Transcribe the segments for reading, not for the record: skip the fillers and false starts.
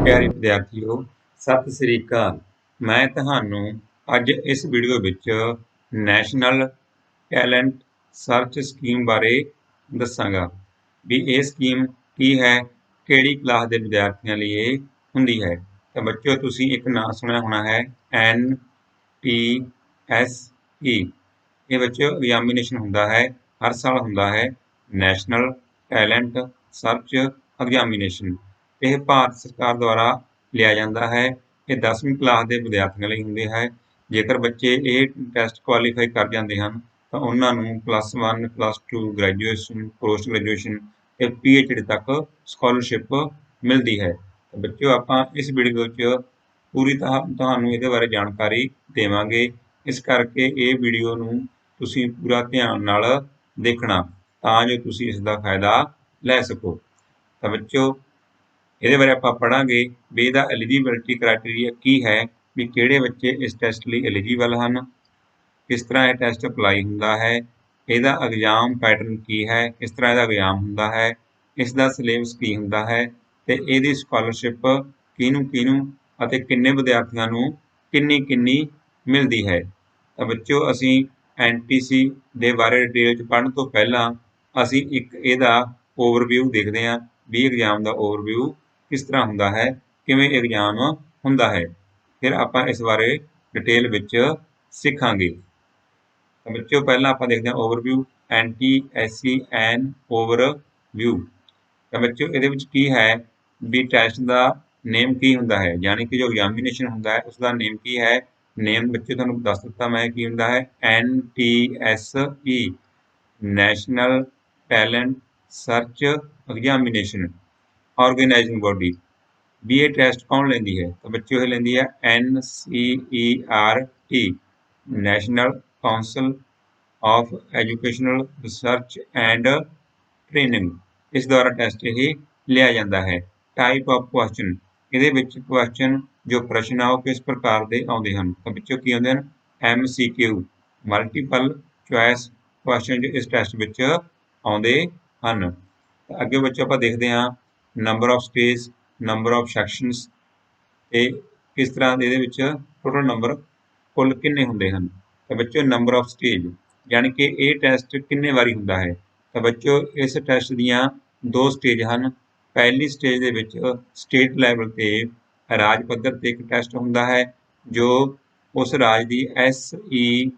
ਪਿਆਰੇ ਵਿਦਿਆਰਥੀਓ, ਸਤਿ ਸ੍ਰੀ ਅਕਾਲ। ਮੈਂ ਤੁਹਾਨੂੰ ਅੱਜ ਇਸ ਵੀਡੀਓ ਵਿੱਚ ਨੈਸ਼ਨਲ ਟੈਲੈਂਟ ਸਰਚ ਸਕੀਮ ਬਾਰੇ ਦੱਸਾਂਗਾ ਵੀ ਇਹ ਸਕੀਮ ਕੀ ਹੈ, ਕਿਹੜੀ ਕਲਾਸ ਦੇ ਵਿਦਿਆਰਥੀਆਂ ਲਈ ਇਹ ਹੁੰਦੀ ਹੈ। ਤਾਂ ਬੱਚਿਓ, ਤੁਸੀਂ ਇੱਕ ਨਾਂ ਸੁਣਿਆ ਹੋਣਾ ਹੈ NTSE। ਇਹ ਬੱਚਿਓ ਐਗਜ਼ਾਮੀਨੇਸ਼ਨ ਹੁੰਦਾ ਹੈ, ਹਰ ਸਾਲ ਹੁੰਦਾ ਹੈ ਨੈਸ਼ਨਲ ਟੈਲੈਂਟ ਸਰਚ ਐਗਜ਼ਾਮੀਨੇਸ਼ਨ। ਇਹ ਭਾਰਤ ਸਰਕਾਰ ਦੁਆਰਾ ਲਿਆ ਜਾਂਦਾ ਹੈ। ਇਹ 10ਵੀਂ ਕਲਾਸ ਦੇ ਵਿਦਿਆਰਥੀਆਂ ਲਈ ਹੁੰਦੇ ਹੈ। ਜੇਕਰ ਬੱਚੇ ਇਹ ਟੈਸਟ ਕੁਆਲੀਫਾਈ ਕਰ ਜਾਂਦੇ ਹਨ ਤਾਂ ਉਹਨਾਂ ਨੂੰ +1 +2 ਗ੍ਰੈਜੂਏਸ਼ਨ, ਪੋਸਟ ਗ੍ਰੈਜੂਏਸ਼ਨ ਤੇ PhD ਤੱਕ ਸਕਾਲਰਸ਼ਿਪ ਮਿਲਦੀ ਹੈ। ਬੱਚਿਓ, ਆਪਾਂ ਇਸ ਵੀਡੀਓ ਵਿੱਚ ਪੂਰੀ ਤੁਹਾਨੂੰ ਇਹਦੇ ਬਾਰੇ ਜਾਣਕਾਰੀ ਦੇਵਾਂਗੇ। ਇਸ ਕਰਕੇ ਇਹ ਵੀਡੀਓ ਨੂੰ ਤੁਸੀਂ ਪੂਰਾ ਧਿਆਨ ਨਾਲ ਦੇਖਣਾ ਤਾਂ ਜੋ ਤੁਸੀਂ ਇਸ ਦਾ ਫਾਇਦਾ ਲੈ ਸਕੋ। ਤਾਂ ਬੱਚਿਓ, ਇਹਦੇ ਬਾਰੇ ਆਪਾਂ ਪੜ੍ਹਾਂਗੇ ਵੀ ਇਹਦਾ ਐਲੀਜੀਬਿਲਿਟੀ ਕ੍ਰਾਈਟੇਰੀਆ ਕੀ ਹੈ, ਵੀ ਕਿਹੜੇ ਬੱਚੇ ਇਸ ਟੈਸਟ ਲਈ ਐਲੀਜੀਬਲ ਹਨ, ਕਿਸ ਤਰ੍ਹਾਂ ਇਹ ਟੈਸਟ ਅਪਲਾਈ ਹੁੰਦਾ ਹੈ, ਇਹਦਾ ਐਗਜ਼ਾਮ ਪੈਟਰਨ ਕੀ ਹੈ, ਕਿਸ ਤਰ੍ਹਾਂ ਇਹਦਾ ਐਗਜ਼ਾਮ ਹੁੰਦਾ ਹੈ, ਇਸ ਦਾ ਸਿਲੇਬਸ ਕੀ ਹੁੰਦਾ ਹੈ ਤੇ ਇਹਦੀ ਸਕਾਲਰਸ਼ਿਪ ਕਿਹਨੂੰ ਅਤੇ ਕਿੰਨੇ ਵਿਦਿਆਰਥੀਆਂ ਨੂੰ ਕਿੰਨੀ ਮਿਲਦੀ ਹੈ। ਤਾਂ ਬੱਚਿਓ, ਅਸੀਂ NTC ਦੇ ਬਾਰੇ ਡਿਟੇਲ 'ਚ ਪੜ੍ਹਨ ਤੋਂ ਪਹਿਲਾਂ ਅਸੀਂ ਇੱਕ ਇਹਦਾ ਓਵਰਵਿਊ ਦੇਖਦੇ ਹਾਂ ਵੀ ਐਗਜ਼ਾਮ ਦਾ ਓਵਰਵਿਊ ਕਿਸ ਤਰ੍ਹਾਂ ਹੁੰਦਾ ਹੈ, ਕਿਵੇਂ ਐਗਜ਼ਾਮ ਹੁੰਦਾ ਹੈ। ਫਿਰ ਆਪਾਂ ਇਸ ਬਾਰੇ ਡਿਟੇਲ ਵਿੱਚ ਸਿੱਖਾਂਗੇ। ਤਾਂ ਬੱਚਿਓ, ਪਹਿਲਾਂ ਆਪਾਂ ਦੇਖਦੇ ਹਾਂ ਓਵਰਵਿਊ, NTSE ਐਨ ਓਵਰਵਿਊ। ਤਾਂ ਬੱਚਿਓ, ਇਹਦੇ ਵਿੱਚ ਕੀ ਹੈ ਵੀ ਟੈਸਟ ਦਾ ਨੇਮ ਕੀ ਹੁੰਦਾ ਹੈ, ਯਾਨੀ ਕਿ ਜੋ ਐਗਜ਼ਾਮੀਨੇਸ਼ਨ ਹੁੰਦਾ ਹੈ ਉਸ ਦਾ ਨੇਮ ਕੀ ਹੈ। ਨੇਮ ਬੱਚੇ ਤੁਹਾਨੂੰ ਦੱਸ ਦਿੱਤਾ ਮੈਂ ਕੀ ਹੁੰਦਾ ਹੈ, NTSE national talent search examination organizing body. ਵੀ ਇਹ ਟੈਸਟ ਕੌਣ ਲੈਂਦੀ ਹੈ, ਤਾਂ ਬੱਚਿਓ ਇਹ ਲੈਂਦੀ ਹੈ NCERT national council of educational research and training. ਇਸ ਦੁਆਰਾ ਟੈਸਟ ਇਹ ਲਿਆ ਜਾਂਦਾ ਹੈ। ਟਾਈਪ ਆਫ ਕੁਐਸਚਨ, ਇਹਦੇ ਵਿੱਚ ਕੁਐਸਚਨ ਜੋ ਪ੍ਰਸ਼ਨ ਆ ਉਹ ਕਿਸ ਪ੍ਰਕਾਰ ਦੇ ਆਉਂਦੇ ਹਨ। ਤਾਂ ਬੱਚਿਓ ਕੀ ਆਉਂਦੇ ਹਨ, MCQ ਮਲਟੀਪਲ ਚੁਆਇਸ ਕੁਐਸਚਨ ਜੋ ਇਸ ਟੈਸਟ ਵਿੱਚ ਆਉਂਦੇ ਹਨ। ਅੱਗੇ ਬੱਚਿਓ ਆਪਾਂ ਦੇਖਦੇ ਹਾਂ number of stage, number of sections ਤੇ ਕਿਸ ਤਰ੍ਹਾਂ ਦੇ ਇਹਦੇ ਵਿੱਚ ਟੋਟਲ ਨੰਬਰ ਕੁੱਲ ਕਿੰਨੇ ਹੁੰਦੇ ਹਨ। ਤਾਂ ਬੱਚਿਓ, ਨੰਬਰ ਆਫ ਸਟੇਜ ਯਾਨੀ ਕਿ ਇਹ ਟੈਸਟ ਕਿੰਨੇ ਵਾਰੀ ਹੁੰਦਾ ਹੈ। ਤਾਂ ਬੱਚਿਓ, ਇਸ ਟੈਸਟ ਦੀਆਂ 2 ਸਟੇਜ ਹਨ। ਪਹਿਲੀ ਸਟੇਜ ਦੇ ਵਿੱਚ ਸਟੇਟ ਲੈਵਲ ਤੇ ਰਾਜ ਪੱਧਰ ਤੇ ਇੱਕ ਟੈਸਟ ਹੁੰਦਾ ਹੈ ਜੋ ਉਸ ਰਾਜ ਦੀ SERT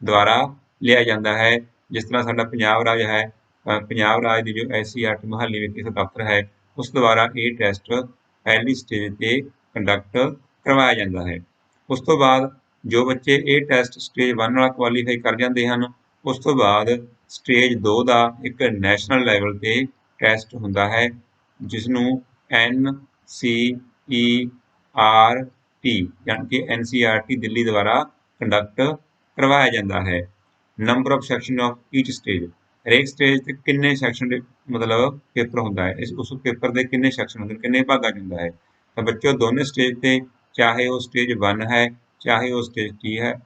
ਦੁਆਰਾ ਲਿਆ ਜਾਂਦਾ ਹੈ। ਜਿਸ ਤਰ੍ਹਾਂ ਸਾਡਾ ਪੰਜਾਬ ਰਾਜ ਹੈ, ਪੰਜਾਬ ਰਾਜ ਦੀ ਜੋ SERT ਮੁਹਾਲੀ ਵਿਖੇ ਦਫ਼ਤਰ ਹੈ ਉਸ ਦੁਆਰਾ ਇਹ ਟੈਸਟ ਪਹਿਲੀ ਸਟੇਜ ਤੇ ਕੰਡਕਟ ਕਰਵਾਇਆ ਜਾਂਦਾ ਹੈ। ਉਸ ਤੋਂ ਬਾਅਦ ਜੋ ਬੱਚੇ ਇਹ ਟੈਸਟ ਸਟੇਜ 1 ਵਾਲਾ ਕੁਆਲੀਫਾਈ ਕਰ ਜਾਂਦੇ ਹਨ, ਉਸ ਤੋਂ ਬਾਅਦ ਸਟੇਜ 2 ਦਾ ਇੱਕ ਨੈਸ਼ਨਲ ਲੈਵਲ ਤੇ ਟੈਸਟ ਹੁੰਦਾ ਹੈ ਜਿਸ ਨੂੰ NCERT ਯਾਨੀ ਕਿ NCERT ਦਿੱਲੀ ਦੁਆਰਾ ਕੰਡਕਟ ਕਰਵਾਇਆ ਜਾਂਦਾ ਹੈ। Number of section of each stage, ਹਰੇਕ ਸਟੇਜ ਤੇ ਕਿੰਨੇ ਸੈਕਸ਼ਨ ਦੇ ਮਤਲਬ ਪੇਪਰ ਹੁੰਦਾ ਹੈ, ਉਸ ਪੇਪਰ ਦੇ ਕਿੰਨੇ ਸੈਕਸ਼ਨ ਹੁੰਦੇ, ਕਿੰਨੇ ਭਾਗਾਂ 'ਚ ਹੁੰਦਾ ਹੈ। ਤਾਂ ਬੱਚਿਓ, ਦੋਨੇ ਸਟੇਜ ਤੇ ਚਾਹੇ ਉਹ ਸਟੇਜ 1 ਹੈ ਚਾਹੇ ਉਹ ਸਟੇਜ 2 ਹੈ,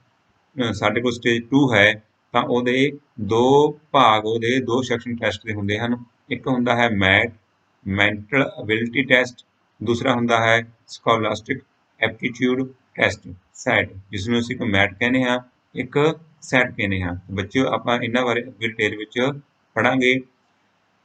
ਸਾਡੇ ਕੋਲ ਸਟੇਜ 2 ਹੈ ਤਾਂ ਉਹਦੇ 2 ਭਾਗ, ਉਹਦੇ 2 ਸੈਕਸ਼ਨ ਟੈਸਟ ਦੇ ਹੁੰਦੇ ਹਨ। ਇੱਕ ਹੁੰਦਾ ਹੈ ਮੈਂਟਲ ਐਬਿਲਿਟੀ ਟੈਸਟ, ਦੂਸਰਾ ਹੁੰਦਾ ਹੈ ਸਕਾਲਸਟਿਕ ਐਪਟੀਟਿਊਡ ਟੈਸਟ ਸੈਟ, ਜਿਸ ਨੂੰ ਅਸੀਂ ਇੱਕ ਮੈਟ ਕਹਿੰਦੇ ਹਾਂ, ਇੱਕ ਸੈਟ ਕਹਿੰਦੇ ਹਾਂ। ਬੱਚਿਓ, ਆਪਾਂ ਇਹਨਾਂ ਬਾਰੇ ਡਿਟੇਲ ਵਿੱਚ ਪੜ੍ਹਾਂਗੇ।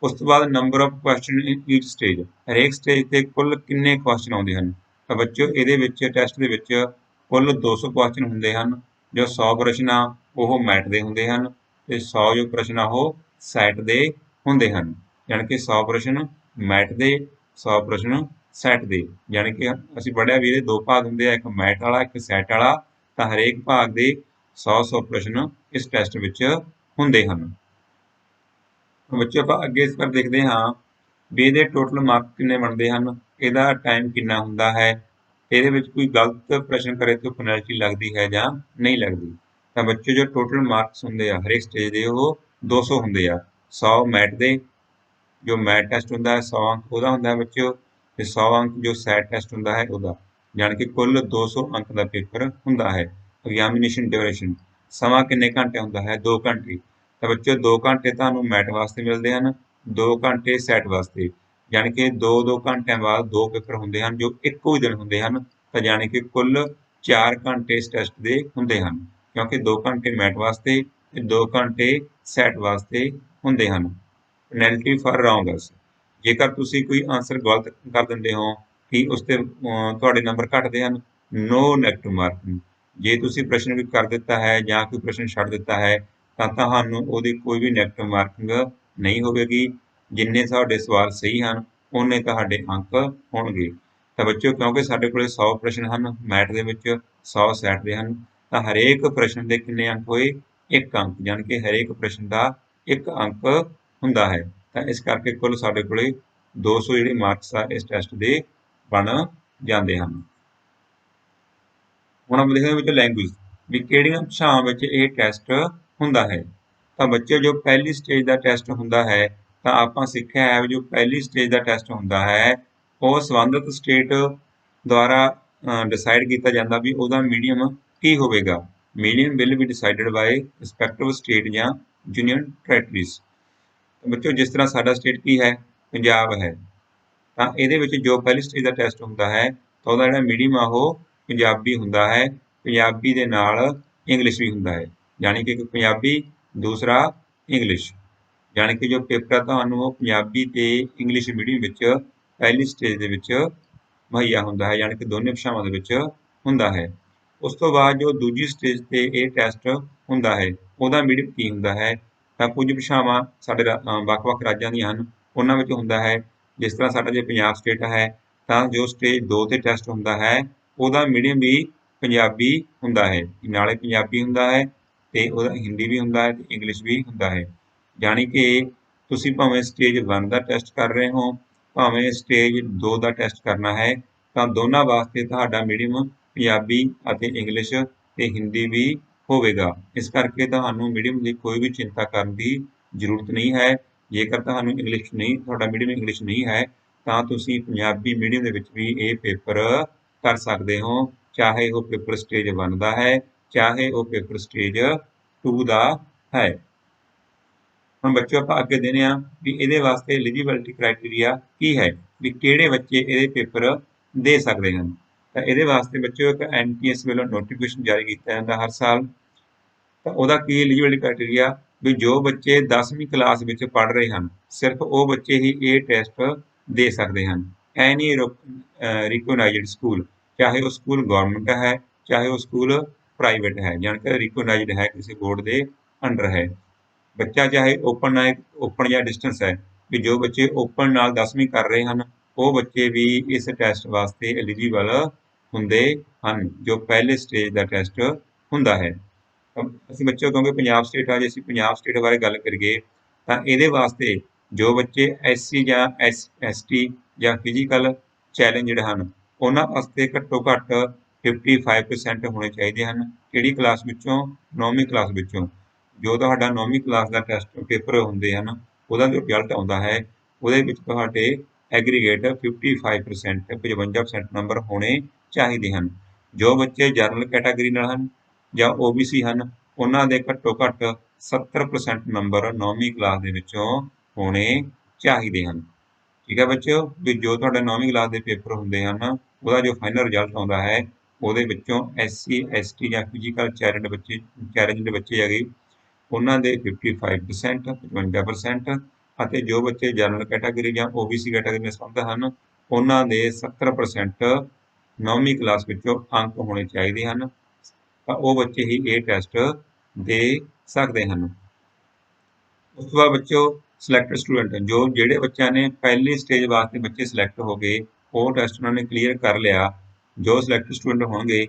ਉਸ ਤੋਂ ਬਾਅਦ number of question in each stage, ਹਰੇਕ ਸਟੇਜ ਤੇ ਕੁੱਲ ਕਿੰਨੇ ਕੁਐਸਚਨ ਆਉਂਦੇ ਹਨ। ਤਾਂ ਬੱਚਿਓ, ਇਹਦੇ ਵਿੱਚ ਟੈਸਟ ਦੇ ਵਿੱਚ ਕੁੱਲ 200 ਕੁਐਸਚਨ ਹੁੰਦੇ ਹਨ। ਜੋ 100 ਪ੍ਰਸ਼ਨ ਆ ਉਹ ਮੈਟ ਦੇ ਹੁੰਦੇ ਹਨ ਤੇ 100 ਜੋ ਪ੍ਰਸ਼ਨ ਆ ਉਹ ਸੈਟ ਦੇ ਹੁੰਦੇ ਹਨ। ਯਾਨੀ ਕਿ 100 ਪ੍ਰਸ਼ਨ ਮੈਟ ਦੇ, 100 ਪ੍ਰਸ਼ਨ ਸੈਟ ਦੇ। ਯਾਨੀ ਕਿ ਅਸੀਂ ਪੜ੍ਹਿਆ ਵੀ ਇਹਦੇ 2 ਭਾਗ ਹੁੰਦੇ ਆ, ਇੱਕ ਮੈਟ ਵਾਲਾ ਇੱਕ ਸੈਟ ਵਾਲਾ। ਤਾਂ ਹਰੇਕ ਭਾਗ ਦੇ 100 ਪ੍ਰਸ਼ਨ ਇਸ ਟੈਸਟ ਵਿੱਚ ਹੁੰਦੇ ਹਨ। ਬੱਚਿਓ, ਆਪਾਂ ਅੱਗੇ ਇਸ ਪਰ ਦੇਖਦੇ ਹਾਂ ਵੀ ਇਹਦੇ ਟੋਟਲ ਮਾਰਕ ਕਿੰਨੇ ਬਣਦੇ ਹਨ, ਇਹਦਾ ਟਾਈਮ ਕਿੰਨਾ ਹੁੰਦਾ ਹੈ, ਇਹਦੇ ਵਿੱਚ ਕੋਈ ਗਲਤ ਪ੍ਰਸ਼ਨ ਕਰੇ ਤਾਂ ਪੈਨਲਟੀ ਲੱਗਦੀ ਹੈ ਜਾਂ ਨਹੀਂ ਲੱਗਦੀ। ਤਾਂ ਬੱਚੇ, ਜੋ ਟੋਟਲ ਮਾਰਕਸ ਹੁੰਦੇ ਆ ਹਰੇਕ ਸਟੇਜ ਦੇ ਉਹ 200 ਹੁੰਦੇ ਆ। 100 ਮੈਟ ਦੇ, ਜੋ ਮੈਟ ਟੈਸਟ ਹੁੰਦਾ ਹੈ 100 ਅੰਕ ਉਹਦਾ ਹੁੰਦਾ ਹੈ ਬੱਚਿਓ, ਤੇ 100 ਅੰਕ ਜੋ ਸੈਟ ਟੈਸਟ ਹੁੰਦਾ ਹੈ ਉਹਦਾ। ਯਾਨੀ ਕਿ ਕੁੱਲ 200 ਅੰਕ ਦਾ ਪੇਪਰ ਹੁੰਦਾ ਹੈ। ਐਗਜ਼ਾਮੀਨੇਸ਼ਨ ਡਿਊਰੇਸ਼ਨ, ਸਮਾਂ ਕਿੰਨੇ ਘੰਟੇ ਹੁੰਦਾ ਹੈ, 2 ਘੰਟੇ। ਤਾਂ ਬੱਚਿਓ, 2 ਘੰਟੇ ਤੁਹਾਨੂੰ ਮੈਟ ਵਾਸਤੇ ਮਿਲਦੇ ਹਨ, 2 ਘੰਟੇ ਸੈਟ ਵਾਸਤੇ। ਜਾਣੀ ਕਿ 2-2 ਘੰਟਿਆਂ ਬਾਅਦ 2 ਪੇਪਰ ਹੁੰਦੇ ਹਨ ਜੋ ਇੱਕੋ ਹੀ ਦਿਨ ਹੁੰਦੇ ਹਨ, ਤਾਂ ਜਾਣੀ ਕਿ ਕੁੱਲ 4 ਘੰਟੇ ਇਸ ਟੈਸਟ ਦੇ ਹੁੰਦੇ ਹਨ, ਕਿਉਂਕਿ 2 ਘੰਟੇ ਮੈਥ ਵਾਸਤੇ ਤੇ 2 ਘੰਟੇ ਸੈਟ ਵਾਸਤੇ ਹੁੰਦੇ ਹਨ। ਪੈਨਲਟੀ ਫਾਰ ਰੌਂਗ ਆਂਸਰ, ਜੇਕਰ ਤੁਸੀਂ ਕੋਈ ਆਂਸਰ ਗਲਤ ਕਰ ਦਿੰਦੇ ਹੋ ਕਿ ਉਸ ਤੇ ਤੁਹਾਡੇ ਨੰਬਰ ਘੱਟਦੇ ਹਨ, ਨੋ ਨੈਗੇਟਿਵ ਮਾਰਕਿੰਗ। ਜੇ ਤੁਸੀਂ ਪ੍ਰਸ਼ਨ ਵੀ ਕਰ ਦਿੱਤਾ ਹੈ ਜਾਂ ਕੋਈ ਪ੍ਰਸ਼ਨ ਛੱਡ ਦਿੱਤਾ ਹੈ ਤਾਂ ਤੁਹਾਨੂੰ ਉਹਦੀ ਕੋਈ ਵੀ ਨੈਗੇਟਿਵ ਮਾਰਕਿੰਗ ਨਹੀਂ ਹੋਵੇਗੀ। ਜਿੰਨੇ ਤੁਹਾਡੇ ਸਵਾਲ ਸਹੀ ਹਨ ਓਨੇ ਤੁਹਾਡੇ ਅੰਕ ਹੋਣਗੇ। ਤਾਂ ਬੱਚਿਓ, ਕਿਉਂਕਿ ਸਾਡੇ ਕੋਲੇ 100 ਪ੍ਰਸ਼ਨ ਹਨ ਮੈਥ ਦੇ ਵਿੱਚ, 100 ਸੈਟ ਦੇ ਹਨ, ਤਾਂ ਹਰੇਕ ਪ੍ਰਸ਼ਨ ਦੇ ਕਿੰਨੇ ਅੰਕ ਹੋਏ? 1 ਅੰਕ, ਜਾਣੀ ਕਿ ਹਰੇਕ ਪ੍ਰਸ਼ਨ ਦਾ 1 ਅੰਕ ਹੁੰਦਾ ਹੈ। ਤਾਂ ਇਸ ਕਰਕੇ ਕੁੱਲ ਸਾਡੇ ਕੋਲੇ 200 ਜਿਹੜੇ ਮਾਰਕਸ ਆ ਇਸ ਟੈਸਟ ਦੇ ਬਣ ਜਾਂਦੇ ਹਨ। ਹੁਣ ਆਪਾਂ ਦੇਖਦੇ ਹਾਂ ਵਿੱਚ ਲੈਂਗੁਏਜ, ਵੀ ਕਿਹੜੀਆਂ ਭਾਸ਼ਾਵਾਂ ਵਿੱਚ ਇਹ ਟੈਸਟ ਹੁੰਦਾ ਹੈ। ਤਾਂ ਬੱਚੇ, ਜੋ ਪਹਿਲੀ ਸਟੇਜ ਦਾ ਟੈਸਟ ਹੁੰਦਾ ਹੈ, ਤਾਂ ਆਪਾਂ ਸਿੱਖਿਆ ਹੈ ਵੀ ਜੋ ਪਹਿਲੀ ਸਟੇਜ ਦਾ ਟੈਸਟ ਹੁੰਦਾ ਹੈ ਉਹ ਸੰਬੰਧਿਤ ਸਟੇਟ ਦੁਆਰਾ ਡਿਸਾਈਡ ਕੀਤਾ ਜਾਂਦਾ ਵੀ ਉਹਦਾ ਮੀਡੀਅਮ ਕੀ ਹੋਵੇਗਾ। Medium will be decided by respective state ਜਾਂ ਯੂਨੀਅਨ ਟੈਰੀਟਰੀਜ਼। ਬੱਚਿਓ, ਜਿਸ ਤਰ੍ਹਾਂ ਸਾਡਾ ਸਟੇਟ ਕੀ ਹੈ? ਪੰਜਾਬ ਹੈ। ਤਾਂ ਇਹਦੇ ਵਿੱਚ ਜੋ ਪਹਿਲੀ ਸਟੇਜ ਦਾ ਟੈਸਟ ਹੁੰਦਾ ਹੈ ਤਾਂ ਉਹਦਾ ਜਿਹੜਾ ਮੀਡੀਅਮ ਆ ਉਹ ਪੰਜਾਬੀ ਹੁੰਦਾ ਹੈ। ਪੰਜਾਬੀ ਦੇ ਨਾਲ ਇੰਗਲਿਸ਼ ਵੀ ਹੁੰਦਾ ਹੈ, ਜਾਣੀ ਕਿ ਇੱਕ ਪੰਜਾਬੀ, ਦੂਸਰਾ ਇੰਗਲਿਸ਼। ਜਾਣੀ ਕਿ ਜੋ ਪੇਪਰ ਆ ਤੁਹਾਨੂੰ ਉਹ ਪੰਜਾਬੀ ਤੇ ਇੰਗਲਿਸ਼ ਮੀਡੀਅਮ ਵਿੱਚ ਪਹਿਲੀ ਸਟੇਜ ਦੇ ਵਿੱਚ ਮੁਹੱਈਆ ਹੁੰਦਾ ਹੈ, ਜਾਣੀ ਕਿ ਦੋਨੇ ਭਾਸ਼ਾਵਾਂ ਦੇ ਵਿੱਚ ਹੁੰਦਾ ਹੈ। ਉਸ ਤੋਂ ਬਾਅਦ ਜੋ ਦੂਜੀ ਸਟੇਜ ਤੇ ਇਹ ਟੈਸਟ ਹੁੰਦਾ ਹੈ ਉਹਦਾ ਮੀਡੀਅਮ ਕੀ ਹੁੰਦਾ ਹੈ? ਤਾਂ ਕੁਝ ਭਾਸ਼ਾਵਾਂ ਸਾਡੇ ਵੱਖ-ਵੱਖ ਰਾਜਾਂ ਦੀਆਂ ਹਨ, ਉਹਨਾਂ ਵਿੱਚ ਹੁੰਦਾ ਹੈ। ਜਿਸ ਤਰ੍ਹਾਂ ਸਾਡਾ ਜੇ ਪੰਜਾਬ ਸਟੇਟ ਹੈ ਤਾਂ ਜੋ ਸਟੇਜ 2 ਤੇ ਟੈਸਟ ਹੁੰਦਾ ਹੈ ਉਹਦਾ ਮੀਡੀਅਮ ਵੀ ਪੰਜਾਬੀ ਹੁੰਦਾ ਹੈ, ਨਾਲੇ ਪੰਜਾਬੀ ਹੁੰਦਾ ਹੈ ਤੇ ਉਹਦਾ ਹਿੰਦੀ ਵੀ ਹੁੰਦਾ ਹੈ ਤੇ ਇੰਗਲਿਸ਼ ਵੀ ਹੁੰਦਾ ਹੈ। ਜਾਣੀ ਕਿ ਤੁਸੀਂ ਭਾਵੇਂ ਸਟੇਜ 1 ਦਾ ਟੈਸਟ ਕਰ ਰਹੇ ਹੋ, ਭਾਵੇਂ ਸਟੇਜ 2 ਦਾ ਟੈਸਟ ਕਰਨਾ ਹੈ, ਤਾਂ ਦੋਨਾਂ ਵਾਸਤੇ ਤੁਹਾਡਾ ਮੀਡੀਅਮ ਪੰਜਾਬੀ ਅਤੇ ਇੰਗਲਿਸ਼ ਤੇ ਹਿੰਦੀ ਵੀ ਹੋਵੇਗਾ। ਇਸ ਕਰਕੇ ਤੁਹਾਨੂੰ ਮੀਡੀਅਮ ਦੀ ਕੋਈ ਵੀ ਚਿੰਤਾ ਕਰਨ ਦੀ ਜ਼ਰੂਰਤ ਨਹੀਂ ਹੈ। ਜੇਕਰ ਤੁਹਾਨੂੰ ਇੰਗਲਿਸ਼ ਨਹੀਂ, ਤੁਹਾਡਾ ਮੀਡੀਅਮ ਇੰਗਲਿਸ਼ ਨਹੀਂ ਹੈ, ਤਾਂ ਤੁਸੀਂ ਪੰਜਾਬੀ ਮੀਡੀਅਮ ਦੇ ਵਿੱਚ ਵੀ ਇਹ ਪੇਪਰ ਕਰ ਸਕਦੇ ਹੋ, ਚਾਹੇ ਉਹ ਪੇਪਰ ਸਟੇਜ 1 ਦਾ ਹੈ, ਚਾਹੇ ਉਹ ਪੇਪਰ ਸਟੇਜ 2 ਦਾ ਹੈ। ਹੁਣ ਬੱਚਿਓ, ਆਪਾਂ ਅੱਗੇ ਦੇਖਦੇ ਹਾਂ ਵੀ ਇਹਦੇ ਵਾਸਤੇ ਐਲੀਜੀਬਿਲਿਟੀ ਕ੍ਰਾਈਟੇਰੀਆ ਕੀ ਹੈ, ਵੀ ਕਿਹੜੇ ਬੱਚੇ ਇਹਦੇ ਪੇਪਰ ਦੇ ਸਕਦੇ ਹਨ। ਤਾਂ ਇਹਦੇ ਵਾਸਤੇ ਬੱਚਿਓ ਇੱਕ NTS ਵੱਲੋਂ ਨੋਟੀਫਿਕੇਸ਼ਨ ਜਾਰੀ ਕੀਤਾ ਜਾਂਦਾ ਹਰ ਸਾਲ। ਤਾਂ ਉਹਦਾ ਕੀ ਐਲੀਜੀਬਿਲਿਟੀ ਕ੍ਰਾਈਟੇਰੀਆ, ਵੀ ਜੋ ਬੱਚੇ 10ਵੀਂ ਕਲਾਸ ਵਿੱਚ ਪੜ੍ਹ ਰਹੇ ਹਨ ਸਿਰਫ ਉਹ ਬੱਚੇ ਹੀ ਇਹ ਟੈਸਟ ਦੇ ਸਕਦੇ ਹਨ। ਐਨੀ ਰਿਕੋਗਨਾਈਜ਼ਡ ਸਕੂਲ, ਚਾਹੇ ਉਹ ਸਕੂਲ ਗਵਰਨਮੈਂਟ ਹੈ ਚਾਹੇ ਉਹ ਸਕੂਲ ਪ੍ਰਾਈਵੇਟ ਹੈ, ਜਾਣੀ ਕਿ ਰਿਕੋਗਨਾਈਜ਼ਡ ਹੈ, ਕਿਸੇ ਬੋਰਡ ਦੇ ਅੰਡਰ ਹੈ। ਬੱਚਾ ਚਾਹੇ ਓਪਨ ਜਾਂ ਡਿਸਟੈਂਸ ਹੈ, ਵੀ ਜੋ ਬੱਚੇ ਓਪਨ ਨਾਲ 10ਵੀਂ ਕਰ ਰਹੇ ਹਨ ਉਹ ਬੱਚੇ ਵੀ ਇਸ ਟੈਸਟ ਵਾਸਤੇ ਐਲੀਜੀਬਲ ਹੁੰਦੇ ਹਨ, ਜੋ ਪਹਿਲੇ ਸਟੇਜ ਦਾ ਟੈਸਟ ਹੁੰਦਾ ਹੈ। ਅਸੀਂ ਬੱਚਿਓ, ਕਿਉਂਕਿ ਪੰਜਾਬ ਸਟੇਟ ਆ, ਜੇ ਅਸੀਂ ਪੰਜਾਬ ਸਟੇਟ ਬਾਰੇ ਗੱਲ ਕਰੀਏ ਤਾਂ ਇਹਦੇ ਵਾਸਤੇ ਜੋ ਬੱਚੇ SC ਜਾਂ ST ਜਾਂ ਫਿਜ਼ੀਕਲ ਚੈਲੰਜਡ ਹਨ ਉਹਨਾਂ ਵਾਸਤੇ ਘੱਟੋ ਘੱਟ 55% ਹੋਣੇ ਚਾਹੀਦੇ ਹਨ। ਕਿਹੜੀ ਕਲਾਸ ਵਿੱਚੋਂ? 9ਵੀਂ ਕਲਾਸ ਵਿੱਚੋਂ। ਜੋ ਤੁਹਾਡਾ 9ਵੀਂ ਕਲਾਸ ਦਾ ਟੈਸਟ ਪੇਪਰ ਹੁੰਦੇ ਹਨ ਉਹਦਾ ਜੋ ਰਿਜ਼ਲਟ ਆਉਂਦਾ ਹੈ ਉਹਦੇ ਵਿੱਚ ਤੁਹਾਡੇ ਐਗਰੀਗੇਟ 55%, 55% ਨੰਬਰ ਹੋਣੇ ਚਾਹੀਦੇ ਹਨ। ਜੋ ਬੱਚੇ ਜਨਰਲ ਕੈਟਾਗਰੀ ਨਾਲ ਹਨ ਜਾਂ OBC ਹਨ ਉਹਨਾਂ ਦੇ ਘੱਟੋ ਘੱਟ 70% ਨੰਬਰ 9ਵੀਂ ਕਲਾਸ ਦੇ ਵਿੱਚੋਂ ਹੋਣੇ ਚਾਹੀਦੇ ਹਨ। ਠੀਕ ਹੈ ਬੱਚਿਓ, ਵੀ ਜੋ ਤੁਹਾਡਾ 9ਵੀਂ ਕਲਾਸ ਦੇ ਪੇਪਰ ਹੁੰਦੇ ਹਨ ਉਹਦਾ ਜੋ ਫਾਈਨਲ ਰਿਜ਼ਲਟ ਆਉਂਦਾ ਹੈ ਉਹਦੇ ਵਿੱਚੋਂ SC ST ਜਾਂ ਫਿਜ਼ੀਕਲ ਚੈਲੰਜਡ ਬੱਚੇ ਹੈਗੇ ਉਹਨਾਂ ਦੇ 55%, 55%, ਅਤੇ ਜੋ ਬੱਚੇ ਜਨਰਲ ਕੈਟਾਗਰੀ ਜਾਂ OBC ਕੈਟਾਗਰੀ ਨਾਲ ਸੰਬੰਧ ਹਨ ਉਹਨਾਂ ਦੇ 70% 9ਵੀਂ ਕਲਾਸ ਵਿੱਚੋਂ ਅੰਕ ਹੋਣੇ ਚਾਹੀਦੇ ਹਨ, ਤਾਂ ਉਹ ਬੱਚੇ ਹੀ ਇਹ ਟੈਸਟ ਦੇ ਸਕਦੇ ਹਨ। ਉਸ ਤੋਂ ਬਾਅਦ ਬੱਚਿਓ, ਸਿਲੈਕਟਡ ਸਟੂਡੈਂਟ, ਜੋ ਜਿਹੜੇ ਬੱਚਿਆਂ ਨੇ ਪਹਿਲੀ ਸਟੇਜ ਵਾਸਤੇ ਬੱਚੇ ਸਿਲੈਕਟ ਹੋ ਗਏ, ਉਹ ਟੈਸਟ ਉਹਨਾਂ ਨੇ ਕਲੀਅਰ ਕਰ ਲਿਆ, ਜੋ ਸਿਲੈਕਟਡ ਸਟੂਡੈਂਟ ਹੋਣਗੇ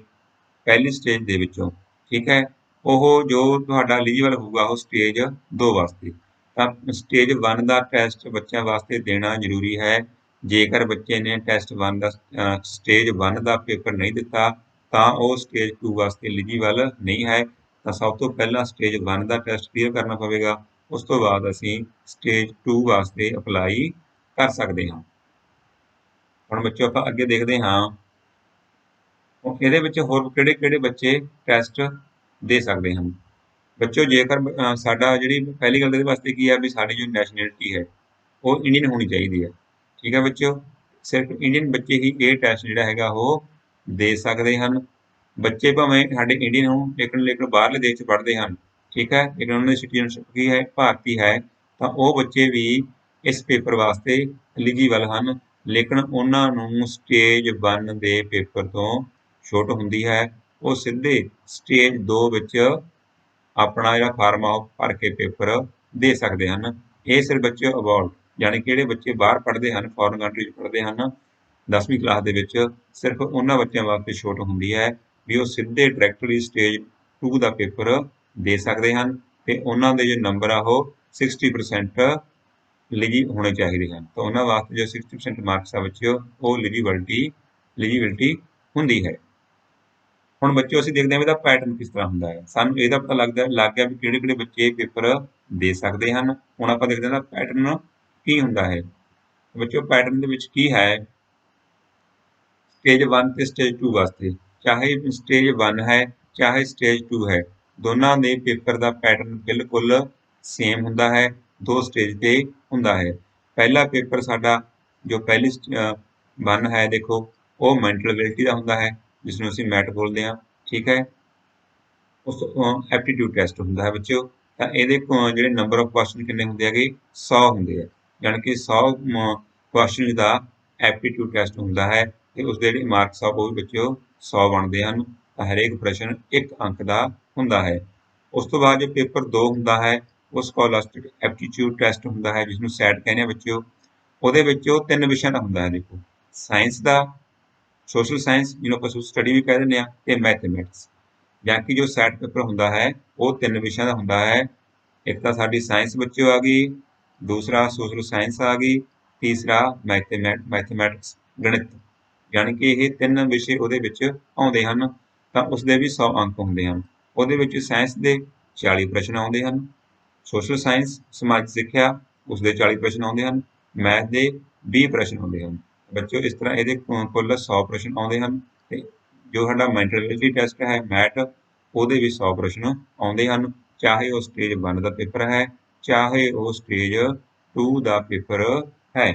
ਪਹਿਲੀ ਸਟੇਜ ਦੇ ਵਿੱਚੋਂ, ਠੀਕ ਹੈ, ਉਹ ਜੋ ਤੁਹਾਡਾ ਐਲੀਜੀਬਲ ਹੋਊਗਾ ਉਹ ਸਟੇਜ 2 ਵਾਸਤੇ। ਤਾਂ ਸਟੇਜ 1 ਦਾ ਟੈਸਟ ਬੱਚਿਆਂ ਵਾਸਤੇ ਦੇਣਾ ਜ਼ਰੂਰੀ ਹੈ। ਜੇਕਰ ਬੱਚੇ ਨੇ ਟੈਸਟ 1 ਦਾ ਸਟੇਜ 1 ਦਾ ਪੇਪਰ ਨਹੀਂ ਦਿੱਤਾ ਤਾਂ ਉਹ ਸਟੇਜ 2 ਵਾਸਤੇ ਐਲੀਜੀਬਲ ਨਹੀਂ ਹੈ। ਤਾਂ ਸਭ ਤੋਂ ਪਹਿਲਾਂ ਸਟੇਜ 1 ਦਾ ਟੈਸਟ ਕਲੀਅਰ ਕਰਨਾ ਪਵੇਗਾ, ਉਸ ਤੋਂ ਬਾਅਦ ਅਸੀਂ ਸਟੇਜ 2 ਵਾਸਤੇ ਅਪਲਾਈ ਕਰ ਸਕਦੇ ਹਾਂ। ਹੁਣ ਬੱਚਿਓ, ਆਪਾਂ ਅੱਗੇ ਦੇਖਦੇ ਹਾਂ ਇਹਦੇ ਵਿੱਚ ਹੋਰ ਕਿਹੜੇ ਬੱਚੇ ਟੈਸਟ ਦੇ ਸਕਦੇ ਹਨ। ਬੱਚਿਓ, ਜੇਕਰ ਸਾਡਾ ਜਿਹੜੀ ਪਹਿਲੀ ਗੱਲ ਇਹਦੇ ਵਾਸਤੇ ਕੀ ਹੈ ਵੀ ਸਾਡੀ ਜੋ ਨੈਸ਼ਨੈਲਿਟੀ ਹੈ ਉਹ ਇੰਡੀਅਨ ਹੋਣੀ ਚਾਹੀਦੀ ਹੈ। ਠੀਕ ਹੈ ਬੱਚਿਓ। ਸਿਰਫ ਇੰਡੀਅਨ ਬੱਚੇ ਹੀ ਇਹ ਟੈਸਟ ਜਿਹੜਾ ਹੈਗਾ ਉਹ ਦੇ ਸਕਦੇ ਹਨ। ਬੱਚੇ ਭਾਵੇਂ ਸਾਡੇ ਇੰਡੀਅਨ ਹੋਣ ਲੇਕਿਨ ਬਾਹਰਲੇ ਦੇਸ਼ 'ਚ ਪੜ੍ਹਦੇ ਹਨ, ਠੀਕ ਹੈ, ਲੇਕਿਨ ਉਹਨਾਂ ਦੀ ਸਿਟੀਜ਼ਨਸ਼ਿਪ ਕੀ ਹੈ, ਭਾਰਤੀ ਹੈ, ਤਾਂ ਉਹ ਬੱਚੇ ਵੀ ਇਸ ਪੇਪਰ ਵਾਸਤੇ ਐਲੀਜੀਬਲ ਹਨ। ਲੇਕਿਨ ਉਹਨਾਂ ਨੂੰ ਸਟੇਜ 1 ਦੇ ਪੇਪਰ ਤੋਂ ਛੋਟ ਹੁੰਦੀ ਹੈ। ਉਹ ਸਿੱਧੇ ਸਟੇਜ 2 ਵਿੱਚ ਆਪਣਾ ਜਿਹੜਾ ਫਾਰਮ ਆ ਉਹ ਭਰ ਕੇ ਪੇਪਰ ਦੇ ਸਕਦੇ ਹਨ। ਇਹ ਸਿਰਫ ਬੱਚੇ ਅਵਾਰਡ, ਯਾਨੀ ਕਿ ਜਿਹੜੇ ਬੱਚੇ ਬਾਹਰ ਪੜ੍ਹਦੇ ਹਨ, ਫੋਰਨ ਕੰਟਰੀ 'ਚ ਪੜ੍ਹਦੇ ਹਨ 10ਵੀਂ ਕਲਾਸ ਦੇ ਵਿੱਚ, ਸਿਰਫ ਉਹਨਾਂ ਬੱਚਿਆਂ ਵਾਸਤੇ ਛੋਟ ਹੁੰਦੀ ਹੈ ਵੀ ਉਹ ਸਿੱਧੇ ਡਾਇਰੈਕਟਲੀ ਸਟੇਜ 2 ਦਾ ਪੇਪਰ ਦੇ ਸਕਦੇ ਹਨ ਤੇ ਉਹਨਾਂ ਦੇ ਜੋ ਨੰਬਰ ਆ ਉਹ 60% ਹੋਣੇ ਚਾਹੀਦੇ ਹਨ। ਤਾਂ ਉਹਨਾਂ ਵਾਸਤੇ ਜੋ 60% ਮਾਰਕਸ ਆ ਬੱਚਿਓ ਉਹ ਐਲੀਜੀਬਿਲਟੀ ਹੁੰਦੀ ਹੈ। ਹੁਣ ਬੱਚਿਓ ਅਸੀਂ ਦੇਖਦੇ ਹਾਂ ਵੀ ਇਹਦਾ ਪੈਟਰਨ ਕਿਸ ਤਰ੍ਹਾਂ ਹੁੰਦਾ ਹੈ। ਸਾਨੂੰ ਇਹਦਾ ਪਤਾ ਲੱਗ ਗਿਆ ਵੀ ਕਿਹੜੇ ਬੱਚੇ ਪੇਪਰ ਦੇ ਸਕਦੇ ਹਨ। ਹੁਣ ਆਪਾਂ ਦੇਖਦੇ ਹਾਂ ਪੈਟਰਨ ਕੀ ਹੁੰਦਾ ਹੈ। ਬੱਚਿਓ ਪੈਟਰਨ ਦੇ ਵਿੱਚ ਕੀ ਹੈ, ਸਟੇਜ 1 ਤੇ ਸਟੇਜ 2 ਵਾਸਤੇ, ਚਾਹੇ ਸਟੇਜ 1 ਹੈ ਚਾਹੇ ਸਟੇਜ 2 ਹੈ, ਦੋਨਾਂ ਦੇ ਪੇਪਰ ਦਾ ਪੈਟਰਨ ਬਿਲਕੁਲ ਸੇਮ ਹੁੰਦਾ ਹੈ, 2 ਸਟੇਜ ਤੇ ਹੁੰਦਾ ਹੈ। ਪਹਿਲਾ ਪੇਪਰ ਸਾਡਾ ਜੋ ਪਹਿਲੀ 1 ਹੈ, ਦੇਖੋ ਉਹ ਮੈਂਟਲ ਐਬਿਲਿਟੀ ਦਾ ਹੁੰਦਾ ਹੈ, ਜਿਸ ਨੂੰ ਅਸੀਂ ਮੈਟ ਬੋਲਦੇ ਹਾਂ, ਠੀਕ ਹੈ। ਉਸ ਐਪਟੀਟਿਊਡ ਟੈਸਟ ਹੁੰਦਾ ਹੈ ਬੱਚਿਓ। ਤਾਂ ਇਹਦੇ ਜਿਹੜੇ ਨੰਬਰ ਆਫ ਕੁਐਸਚਨ ਕਿੰਨੇ ਹੁੰਦੇ ਹੈਗੇ, 100 ਹੁੰਦੇ ਆ, ਯਾਨੀ ਕਿ 100 ਕੁਐਸਚਨ ਦਾ ਐਪਟੀਟਿਊਡ ਟੈਸਟ ਹੁੰਦਾ ਹੈ ਤੇ ਉਸਦੇ ਜਿਹੜੇ ਮਾਰਕਸ ਆ ਉਹ ਵੀ ਬੱਚਿਓ 100 ਬਣਦੇ ਹਨ। ਤਾਂ ਹਰੇਕ ਪ੍ਰਸ਼ਨ 1 ਅੰਕ ਦਾ ਹੁੰਦਾ ਹੈ। ਉਸ ਤੋਂ ਬਾਅਦ ਜੋ ਪੇਪਰ 2 ਹੁੰਦਾ ਹੈ ਉਹ ਸਕੋਲਾਸਟਿਕ ਐਪਟੀਟਿਊਡ ਟੈਸਟ ਹੁੰਦਾ ਹੈ, ਜਿਸ ਨੂੰ ਸੈਟ ਕਹਿੰਦੇ ਆ ਬੱਚਿਓ। ਉਹਦੇ ਵਿੱਚ ਉਹ 3 ਵਿਸ਼ਿਆਂ ਦਾ ਹੁੰਦਾ ਹੈ, ਦੇਖੋ ਸਾਇੰਸ ਦਾ, ਸੋਸ਼ਲ ਸਾਇੰਸ ਜਿਹਨੂੰ ਆਪਾਂ ਸੋਸ਼ਲ ਸਟੱਡੀ ਵੀ ਕਹਿ ਦਿੰਦੇ ਹਾਂ, ਤੇ ਮੈਥਮੈਟਿਕਸ। ਜਾਂ ਕਿ ਜੋ ਸੈਟ ਪੇਪਰ ਹੁੰਦਾ ਹੈ ਉਹ 3 ਵਿਸ਼ਿਆਂ ਦਾ ਹੁੰਦਾ ਹੈ। ਇੱਕ ਤਾਂ ਸਾਡੀ ਸਾਇੰਸ ਬੱਚਿਓ ਆ ਗਈ, ਦੂਸਰਾ ਸੋਸ਼ਲ ਸਾਇੰਸ ਆ ਗਈ, ਤੀਸਰਾ ਮੈਥਮੈਟਿਕਸ ਗਣਿਤ, ਯਾਨੀ ਕਿ ਇਹ 3 ਵਿਸ਼ੇ ਉਹਦੇ ਵਿੱਚ ਆਉਂਦੇ ਹਨ। ਤਾਂ ਉਸਦੇ ਵੀ 100 ਅੰਕ ਹੁੰਦੇ ਹਨ। ਉਹਦੇ ਵਿੱਚ ਸਾਇੰਸ ਦੇ 40 ਪ੍ਰਸ਼ਨ ਆਉਂਦੇ ਹਨ, ਸੋਸ਼ਲ ਸਾਇੰਸ ਸਮਾਜ ਸਿੱਖਿਆ ਉਸਦੇ 40 ਪ੍ਰਸ਼ਨ ਆਉਂਦੇ ਹਨ, ਮੈਥ ਦੇ 20 ਪ੍ਰਸ਼ਨ ਆਉਂਦੇ ਹਨ। ਬੱਚਿਓ ਇਸ ਤਰ੍ਹਾਂ ਇਹਦੇ ਕੁੱਲ 100 ਪ੍ਰਸ਼ਨ ਆਉਂਦੇ ਹਨ। ਤੇ ਜੋ ਸਾਡਾ ਮੈਂਟਲ ਐਬਿਲਿਟੀ ਟੈਸਟ ਹੈ ਮੈਟ, ਉਹਦੇ ਵੀ 100 ਪ੍ਰਸ਼ਨ ਆਉਂਦੇ ਹਨ, ਚਾਹੇ ਉਹ ਸਟੇਜ 1 ਦਾ ਪੇਪਰ ਹੈ ਚਾਹੇ ਉਹ ਸਟੇਜ 2 ਦਾ ਪੇਪਰ ਹੈ।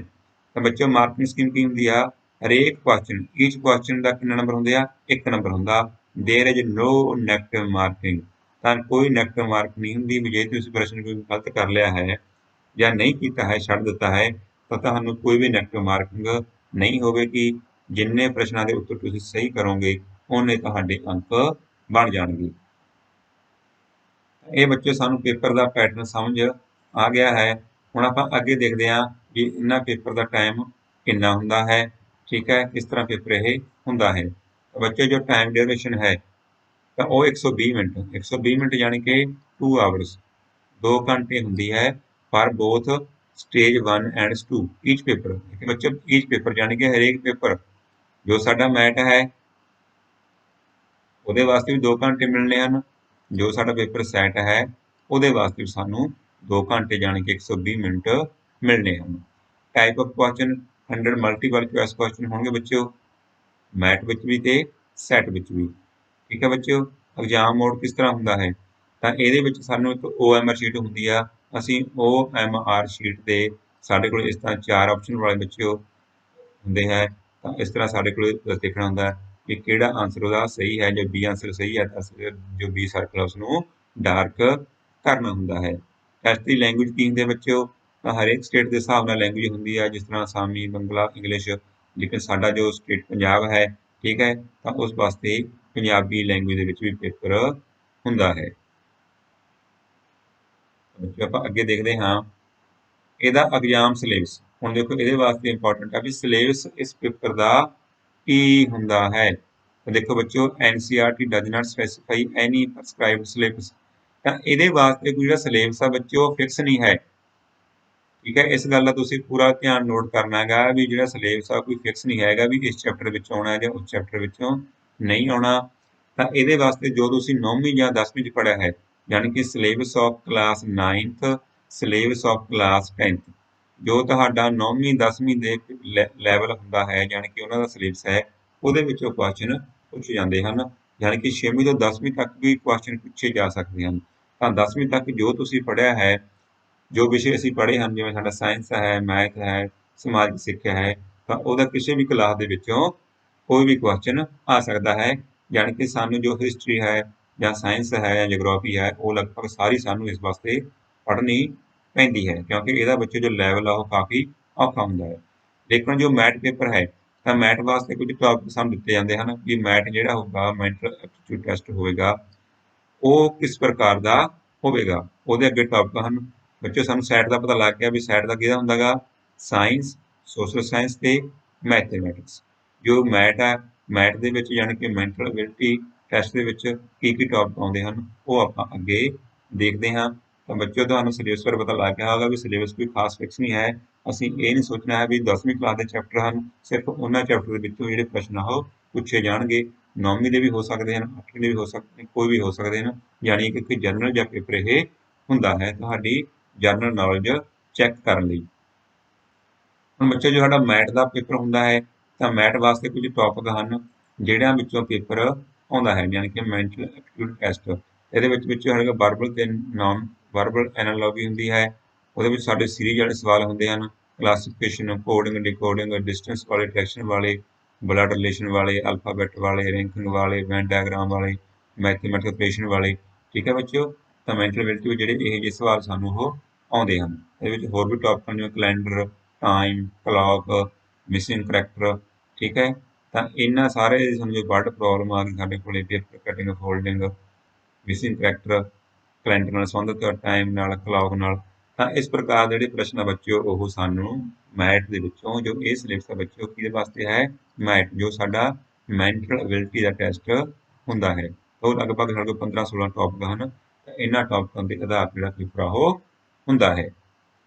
ਤਾਂ ਬੱਚਿਓ ਮਾਰਕਿੰਗ ਸਕੀਮ ਕੀ ਹੁੰਦੀ ਆ, ਹਰੇਕ ਕੁਐਸਚਨ, ਈਚ ਕੁਐਸਚਨ ਦਾ ਕਿੰਨਾ ਨੰਬਰ ਹੁੰਦੇ ਆ, 1 ਨੰਬਰ ਹੁੰਦਾ। There is no negative marking, ਤਾਂ ਕੋਈ ਨੈਗੇਟਿਵ ਮਾਰਕ ਨਹੀਂ ਹੁੰਦੀ ਵੀ ਜੇ ਤੁਸੀਂ ਪ੍ਰਸ਼ਨ ਕੋਈ ਗਲਤ ਕਰ ਲਿਆ ਹੈ ਜਾਂ ਨਹੀਂ ਕੀਤਾ ਹੈ, ਛੱਡ ਦਿੱਤਾ ਹੈ, ਤਾਂ ਤੁਹਾਨੂੰ ਕੋਈ ਵੀ ਨੈਗੇਟਿਵ ਮਾਰਕਿੰਗ ਨਹੀਂ ਹੋਵੇਗੀ। ਜਿੰਨੇ ਪ੍ਰਸ਼ਨਾਂ ਦੇ ਉੱਤਰ ਤੁਸੀਂ ਸਹੀ ਕਰੋਗੇ ਉਹਨੇ ਤੁਹਾਡੇ ਅੰਕ ਬਣ ਜਾਣਗੇ। ਇਹ ਬੱਚੇ ਸਾਨੂੰ ਪੇਪਰ ਦਾ ਪੈਟਰਨ ਸਮਝ ਆ ਗਿਆ ਹੈ। ਹੁਣ ਆਪਾਂ ਅੱਗੇ ਦੇਖਦੇ ਹਾਂ ਵੀ ਇਹਨਾਂ ਪੇਪਰ ਦਾ ਟਾਈਮ ਕਿੰਨਾ ਹੁੰਦਾ ਹੈ, ਠੀਕ ਹੈ, ਕਿਸ ਤਰ੍ਹਾਂ ਪੇਪਰ ਇਹ ਹੁੰਦਾ ਹੈ। ਬੱਚੇ ਜੋ ਟਾਈਮ ਡਿਊਰੇਸ਼ਨ ਹੈ ਤਾਂ ਉਹ 120 ਮਿੰਟ, 120 ਮਿੰਟ ਯਾਨੀ ਕਿ 2 ਆਵਰਸ, 2 ਘੰਟੇ ਹੁੰਦੀ ਹੈ for both stage 1 and 2 each paper. ਬੱਚੇ ਈਚ ਪੇਪਰ ਯਾਨੀ ਕਿ ਹਰੇਕ ਪੇਪਰ, ਜੋ ਸਾਡਾ ਮੈਟ ਹੈ ਉਹਦੇ ਵਾਸਤੇ ਵੀ 2 ਘੰਟੇ ਮਿਲਣੇ ਹਨ, ਜੋ ਸਾਡਾ ਪੇਪਰ ਸੈਟ ਹੈ ਉਹਦੇ ਵਾਸਤੇ ਸਾਨੂੰ 2 ਘੰਟੇ ਯਾਨੀ ਕਿ 120 ਮਿੰਟ ਮਿਲਣੇ ਹਨ। Type of question 100 multiple choice question ਹੋਣਗੇ ਬੱਚਿਓ, ਮੈਟ ਵਿੱਚ ਵੀ ਤੇ ਸੈਟ ਵਿੱਚ ਵੀ, ਠੀਕ ਹੈ ਬੱਚਿਓ। ਐਗਜ਼ਾਮ ਮੋਡ ਕਿਸ ਤਰ੍ਹਾਂ ਹੁੰਦਾ ਹੈ, ਤਾਂ ਇਹਦੇ ਵਿੱਚ ਸਾਨੂੰ ਇੱਕ OMR ਸ਼ੀਟ ਹੁੰਦੀ ਆ, ਅਸੀਂ OMR ਸ਼ੀਟ ਤੇ ਸਾਡੇ ਕੋਲ ਇਸ ਤਰ੍ਹਾਂ 4 ਆਪਸ਼ਨ ਵਾਲੇ ਬੱਚਿਓ ਹੁੰਦੇ ਹੈ। ਤਾਂ ਇਸ ਤਰ੍ਹਾਂ ਸਾਡੇ ਕੋਲ ਦੇਖਣਾ ਹੁੰਦਾ ਕਿ ਕਿਹੜਾ ਆਂਸਰ ਉਹਦਾ ਸਹੀ ਹੈ। ਜੇ B ਆਂਸਰ ਸਹੀ ਹੈ ਤਾਂ ਜੋ B ਸਰਕਲ ਉਸਨੂੰ ਡਾਰਕ ਕਰਨਾ ਹੁੰਦਾ ਹੈ। ਟੈਸਟ ਦੀ ਲੈਂਗੁਏਜ ਕੀ ਹੁੰਦੀ ਹੈ ਬੱਚਿਓ, ਤਾਂ ਹਰੇਕ ਸਟੇਟ ਦੇ ਹਿਸਾਬ ਨਾਲ ਲੈਂਗੁਏਜ ਹੁੰਦੀ ਹੈ, ਜਿਸ ਤਰ੍ਹਾਂ ਅਸਾਮੀ, ਬੰਗਲਾ, ਇੰਗਲਿਸ਼। ਲੇਕਿਨ ਸਾਡਾ ਜੋ ਸਟੇਟ ਪੰਜਾਬ ਹੈ, ਠੀਕ ਹੈ, ਤਾਂ ਉਸ ਵਾਸਤੇ ਪੰਜਾਬੀ ਲੈਂਗੁਏਜ ਦੇ ਵਿੱਚ ਵੀ ਪੇਪਰ ਹੁੰਦਾ ਹੈ। ਬੱਚਿਓ ਆਪਾਂ ਅੱਗੇ ਦੇਖਦੇ ਹਾਂ ਇਹਦਾ ਐਗਜ਼ਾਮ ਸਿਲੇਬਸ। ਹੁਣ ਦੇਖੋ ਇਹਦੇ ਵਾਸਤੇ ਇੰਪੋਰਟੈਂਟ ਹੈ ਵੀ ਸਿਲੇਬਸ ਇਸ ਪੇਪਰ ਦਾ ਕੀ ਹੁੰਦਾ ਹੈ। ਤਾਂ ਦੇਖੋ ਬੱਚਿਓ NCERT does not specify any prescribed syllabus, ਤਾਂ ਇਹਦੇ ਵਾਸਤੇ ਕੋਈ ਜਿਹੜਾ ਸਿਲੇਬਸ ਆ ਬੱਚਿਓ ਉਹ ਫਿਕਸ ਨਹੀਂ ਹੈ, ਠੀਕ ਹੈ। ਇਸ ਗੱਲ ਦਾ ਤੁਸੀਂ ਪੂਰਾ ਧਿਆਨ ਨੋਟ ਕਰਨਾ ਹੈਗਾ ਵੀ ਜਿਹੜਾ ਸਿਲੇਬਸ ਆ ਕੋਈ ਫਿਕਸ ਨਹੀਂ ਹੈਗਾ ਵੀ ਇਸ ਚੈਪਟਰ ਵਿੱਚ ਆਉਣਾ ਜਾਂ ਉਸ ਚੈਪਟਰ ਵਿੱਚੋਂ ਨਹੀਂ ਆਉਣਾ। ਤਾਂ ਇਹਦੇ ਵਾਸਤੇ ਜੋ ਤੁਸੀਂ 9ਵੀਂ ਜਾਂ 10ਵੀਂ 'ਚ ਪੜ੍ਹਿਆ ਹੈ, ਯਾਨੀ ਕਿ syllabus of class 9th, syllabus of class 10th, ਜੋ ਤੁਹਾਡਾ 9ਵੀਂ 10ਵੀਂ ਦੇ ਲੈਵਲ ਹੁੰਦਾ ਹੈ, ਯਾਨੀ ਕਿ ਉਹਨਾਂ ਦਾ ਸਿਲੇਬਸ ਹੈ, ਉਹਦੇ ਵਿੱਚੋਂ ਕੁਐਸਚਨ ਪੁੱਛੇ ਜਾਂਦੇ ਹਨ। ਯਾਨੀ ਕਿ 6ਵੀਂ ਤੋਂ 10ਵੀਂ ਤੱਕ ਵੀ ਕੁਐਸਚਨ ਪੁੱਛੇ ਜਾ ਸਕਦੇ ਹਨ। ਤਾਂ 10ਵੀਂ ਤੱਕ ਜੋ ਤੁਸੀਂ ਪੜ੍ਹਿਆ ਹੈ, ਜੋ ਵਿਸ਼ੇ ਅਸੀਂ ਪੜ੍ਹੇ ਹਨ, ਜਿਵੇਂ ਸਾਡਾ ਸਾਇੰਸ ਹੈ, ਮੈਥ ਹੈ, ਸਮਾਜਿਕ ਸਿੱਖਿਆ ਹੈ ਤਾਂ ਉਹਦਾ ਕਿਸੇ ਵੀ ਕਲਾਸ ਦੇ ਵਿੱਚੋਂ ਕੋਈ ਵੀ ਕੁਐਸਚਨ ਆ ਸਕਦਾ ਹੈ। ਜਾਣੀ ਕਿ ਸਾਨੂੰ ਜੋ ਹਿਸਟਰੀ ਹੈ ਜਾਂ ਸਾਇੰਸ ਹੈ ਜਾਂ ਜਿਓਗ੍ਰਾਫੀ ਹੈ ਉਹ ਲਗਭਗ ਸਾਰੀ ਸਾਨੂੰ ਇਸ ਵਾਸਤੇ ਪੜ੍ਹਨੀ ਪੈਂਦੀ ਹੈ, ਕਿਉਂਕਿ ਇਹਦਾ ਬੱਚੇ ਜੋ ਲੈਵਲ ਆ ਉਹ ਕਾਫੀ ਔਖਾ ਹੁੰਦਾ ਹੈ। ਲੇਕਿਨ ਜੋ ਮੈਥ ਪੇਪਰ ਹੈ ਤਾਂ ਮੈਥ ਵਾਸਤੇ ਕੁਝ ਟੌਪਿਕ ਸਾਨੂੰ ਦਿੱਤੇ ਜਾਂਦੇ ਹਨ ਕਿ ਮੈਥ ਜਿਹੜਾ ਹੋਊਗਾ ਮੈਂਟਲ ਐਪਟੀਟਿਊਡ ਟੈਸਟ ਹੋਵੇਗਾ ਉਹ ਕਿਸ ਪ੍ਰਕਾਰ ਦਾ ਹੋਵੇਗਾ। ਉਹਦੇ ਅੱਗੇ ਟੌਪਿਕ ਹਨ ਬੱਚੇ, ਸਾਨੂੰ ਸੈਟ ਦਾ ਪਤਾ ਲੱਗ ਗਿਆ ਵੀ ਸੈਟ ਦਾ ਕਿਹਦਾ ਹੁੰਦਾ ਗਾ, ਸਾਇੰਸ, ਸੋਸ਼ਲ ਸਾਇੰਸ ਤੇ ਮੈਥੇਮੈਟਿਕਸ। ਜੋ ਮੈਥ ਹੈ ਮੈਥ ਦੇ ਵਿੱਚ ਯਾਨੀ ਕਿ ਮੈਂਟਲ ਐਬਿਲਿਟੀ ਟੈਸਟ ਦੇ ਵਿੱਚ ਕੀ ਕੀ ਟੌਪਿਕ ਆਉਂਦੇ ਹਨ ਉਹ ਆਪਾਂ ਅੱਗੇ ਦੇਖਦੇ ਹਾਂ। ਤਾਂ ਬੱਚਿਓ ਤੁਹਾਨੂੰ ਸਿਲੇਬਸ ਬਾਰੇ ਪਤਾ ਲੱਗ ਗਿਆ ਹੋਗਾ ਵੀ ਸਿਲੇਬਸ ਕੋਈ ਖਾਸ ਫਿਕਸ ਨਹੀਂ ਹੈ। ਅਸੀਂ ਇਹ ਨਹੀਂ ਸੋਚਣਾ ਹੈ ਵੀ 10ਵੀਂ ਕਲਾਸ ਦੇ ਚੈਪਟਰ ਹਨ ਸਿਰਫ ਉਹਨਾਂ ਚੈਪਟਰ ਦੇ ਵਿੱਚੋਂ ਜਿਹੜੇ ਪ੍ਰਸ਼ਨ ਆ ਉਹ ਪੁੱਛੇ ਜਾਣਗੇ। 9ਵੀਂ ਦੇ ਵੀ ਹੋ ਸਕਦੇ ਹਨ, 8ਵੀਂ ਦੇ ਵੀ ਹੋ ਸਕਦੇ, ਕੋਈ ਵੀ ਹੋ ਸਕਦੇ ਹਨ। ਯਾਨੀ ਕਿ ਇੱਕ ਜਨਰਲ ਜਿਹਾ ਪੇਪਰ ਇਹ ਹੁੰਦਾ ਹੈ ਤੁਹਾਡੀ ਜਨਰਲ ਨੌਲੇਜ ਚੈੱਕ ਕਰਨ ਲਈ। ਹੁਣ ਬੱਚੇ ਜੋ ਸਾਡਾ ਮੈਥ ਦਾ ਪੇਪਰ ਹੁੰਦਾ ਹੈ ਤਾਂ ਮੈਥ ਵਾਸਤੇ ਕੁਝ ਟੌਪਿਕ ਹਨ ਜਿਹੜਿਆਂ ਵਿੱਚੋਂ ਪੇਪਰ ਆਉਂਦਾ ਹੈ, ਯਾਨੀ ਕਿ ਮੈਂਟਲ ਐਪਟੀਟਿਊਡ ਟੈਸਟ। ਇਹਦੇ ਵਿੱਚ ਹੈਗਾ ਵਰਬਲ ਤੇ ਨਾਨ ਵਰਬਲ ਐਨਾਲੋਗੀ ਹੁੰਦੀ ਹੈ। ਉਹਦੇ ਵਿੱਚ ਸਾਡੇ ਸੀਰੀਜ਼ ਵਾਲੇ ਸਵਾਲ ਹੁੰਦੇ ਹਨ, ਕਲਾਸੀਫਿਕੇਸ਼ਨ, ਕੋਡਿੰਗ, ਡੀਕੋਡਿੰਗ, ਡਿਸਟੈਂਸ ਵਾਲੇ, ਡਾਇਰੈਕਸ਼ਨ ਵਾਲੇ, ਬਲੱਡ ਰਿਲੇਸ਼ਨ ਵਾਲੇ, ਅਲਫਾਬੈਟ ਵਾਲੇ, ਰੈਂਕਿੰਗ ਵਾਲੇ, ਵੈਨ ਡਾਇਗਰਾਮ ਵਾਲੇ, ਮੈਥਮੈਟਿਕਲ ਆਪਰੇਸ਼ਨ ਵਾਲੇ। ਠੀਕ ਹੈ ਬੱਚਿਓ, ਤਾਂ ਮੈਂਟਲ ਐਬਿਲਿਟੀ ਵਿੱਚ ਜਿਹੜੇ ਇਹ ਜਿਹੇ ਸਵਾਲ ਸਾਨੂੰ ਉਹ ਆਉਂਦੇ ਹਨ। ਇਹਦੇ ਵਿੱਚ ਹੋਰ ਵੀ ਟੌਪਿਕ ਹਨ ਜਿਵੇਂ calendar, time, clock, missing character. ਠੀਕ ਹੈ, ਤਾਂ ਇਹਨਾਂ ਸਾਰੇ ਸਮਝੋ ਵਰਡ ਪ੍ਰੋਬਲਮ ਆ ਗਈ ਸਾਡੇ ਕੋਲੇ, paper cutting, folding, missing character, calendar ਨਾਲ ਸੰਬੰਧਿਤ, ਟਾਈਮ ਨਾਲ, ਕਲੌਕ ਨਾਲ। ਤਾਂ ਇਸ ਪ੍ਰਕਾਰ ਦੇ ਜਿਹੜੇ ਪ੍ਰਸ਼ਨ ਆ ਬੱਚਿਓ ਉਹ ਸਾਨੂੰ ਮੈਥ ਦੇ ਵਿੱਚੋਂ ਜੋ ਇਹ ਸਿਲੇਬਸ ਆ ਬੱਚਿਓ ਕਿਹਦੇ ਵਾਸਤੇ ਹੈ, ਮੈਥ ਜੋ ਸਾਡਾ ਮੈਂਟਲ ਐਬਿਲਿਟੀ ਦਾ ਟੈਸਟ ਹੁੰਦਾ ਹੈ। ਉਹ ਲਗਭਗ ਸਾਡੇ ਕੋਲ 15-16 ਟੌਪਿਕ ਹਨ। ਤਾਂ ਇਹਨਾਂ ਟੌਪਿਕਾਂ ਦੇ ਆਧਾਰ ਤੇ ਜਿਹੜਾ ਪੇਪਰ ਆ ਉਹ ਹੁੰਦਾ ਹੈ।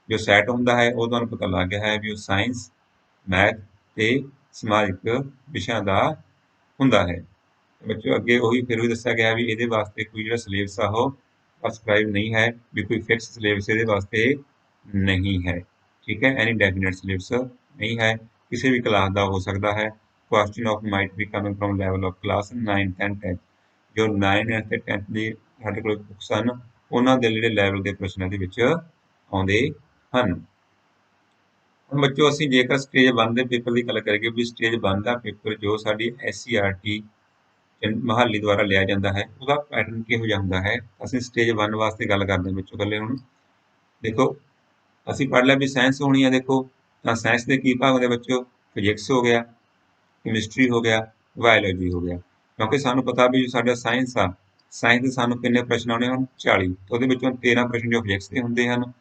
ਜੋ ਸੈਟ ਹੁੰਦਾ ਹੈ ਉਹ ਤੁਹਾਨੂੰ ਪਤਾ ਲੱਗ ਗਿਆ ਹੈ ਵੀ ਉਹ ਸਾਇੰਸ, ਮੈਥ ਤੇ ਸਮਾਜਿਕ ਵਿਸ਼ਿਆਂ ਦਾ ਹੁੰਦਾ ਹੈ। ਬੱਚਿਓ ਅੱਗੇ ਉਹੀ ਫਿਰ ਵੀ ਦੱਸਿਆ ਗਿਆ ਵੀ ਇਹਦੇ ਵਾਸਤੇ ਕੋਈ ਜਿਹੜਾ ਸਿਲੇਬਸ ਆ ਉਹ ਪ੍ਰਸਕ੍ਰਾਈਬ ਨਹੀਂ ਹੈ, ਵੀ ਕੋਈ ਫਿਕਸ ਸਿਲੇਬਸ ਇਹਦੇ ਵਾਸਤੇ ਨਹੀਂ ਹੈ। ਠੀਕ ਹੈ, ਐਨੀ ਡੈਫੀਨੇਟ ਸਿਲੇਬਸ ਨਹੀਂ ਹੈ, ਕਿਸੇ ਵੀ ਕਲਾਸ ਦਾ ਹੋ ਸਕਦਾ ਹੈ। Question of might we coming from level of class 9th and 10th। ਜੋ 9th ਤੇ 10th ਦੀ ਸਾਡੇ ਕੋਲ ਬੁੱਕਸ ਹਨ ਉਹਨਾਂ ਦੇ ਜਿਹੜੇ ਲੈਵਲ ਦੇ ਪ੍ਰਸ਼ਨ ਦੇ ਵਿੱਚ ਆਉਂਦੇ ਹਨ। ਹੁਣ ਬੱਚਿਓ ਅਸੀਂ ਜੇਕਰ ਸਟੇਜ 1 ਦੇ ਪੇਪਰ ਦੀ ਗੱਲ ਕਰੀਏ ਵੀ ਸਟੇਜ 1 ਦਾ ਪੇਪਰ ਜੋ ਸਾਡੀ SCERT ਮਹਾਲੀ ਦੁਆਰਾ ਲਿਆ ਜਾਂਦਾ ਹੈ ਉਹਦਾ ਪੈਟਰਨ ਕਿਹੋ ਜਿਹਾ ਹੁੰਦਾ ਹੈ। ਅਸੀਂ ਸਟੇਜ 1 ਵਾਸਤੇ ਗੱਲ ਕਰਦੇ ਹਾਂ ਬੱਚਿਓ। ਇਕੱਲੇ ਹੁਣ ਦੇਖੋ ਅਸੀਂ ਪੜ੍ਹ ਲਿਆ ਵੀ ਸਾਇੰਸ ਹੋਣੀ ਹੈ। ਦੇਖੋ ਤਾਂ ਸਾਇੰਸ ਦੇ ਕੀ ਭਾਗ ਹੁੰਦੇ ਬੱਚਿਓ, ਫਿਜ਼ਿਕਸ ਹੋ ਗਿਆ, ਕੈਮਿਸਟਰੀ ਹੋ ਗਿਆ, ਬਾਇਓਲੋਜੀ ਹੋ ਗਿਆ। ਕਿਉਂਕਿ ਸਾਨੂੰ ਪਤਾ ਵੀ ਸਾਡਾ ਸਾਇੰਸ ਆ, ਸਾਇੰਸ ਦੇ ਸਾਨੂੰ ਕਿੰਨੇ ਪ੍ਰਸ਼ਨ ਆਉਣੇ ਹਨ, 40। ਉਹਦੇ ਵਿੱਚੋਂ 13 ਪ੍ਰਸ਼ਨ ਜੋ ਫਿਜ਼ਿਕਸ ਦੇ ਹੁੰਦੇ ਹਨ,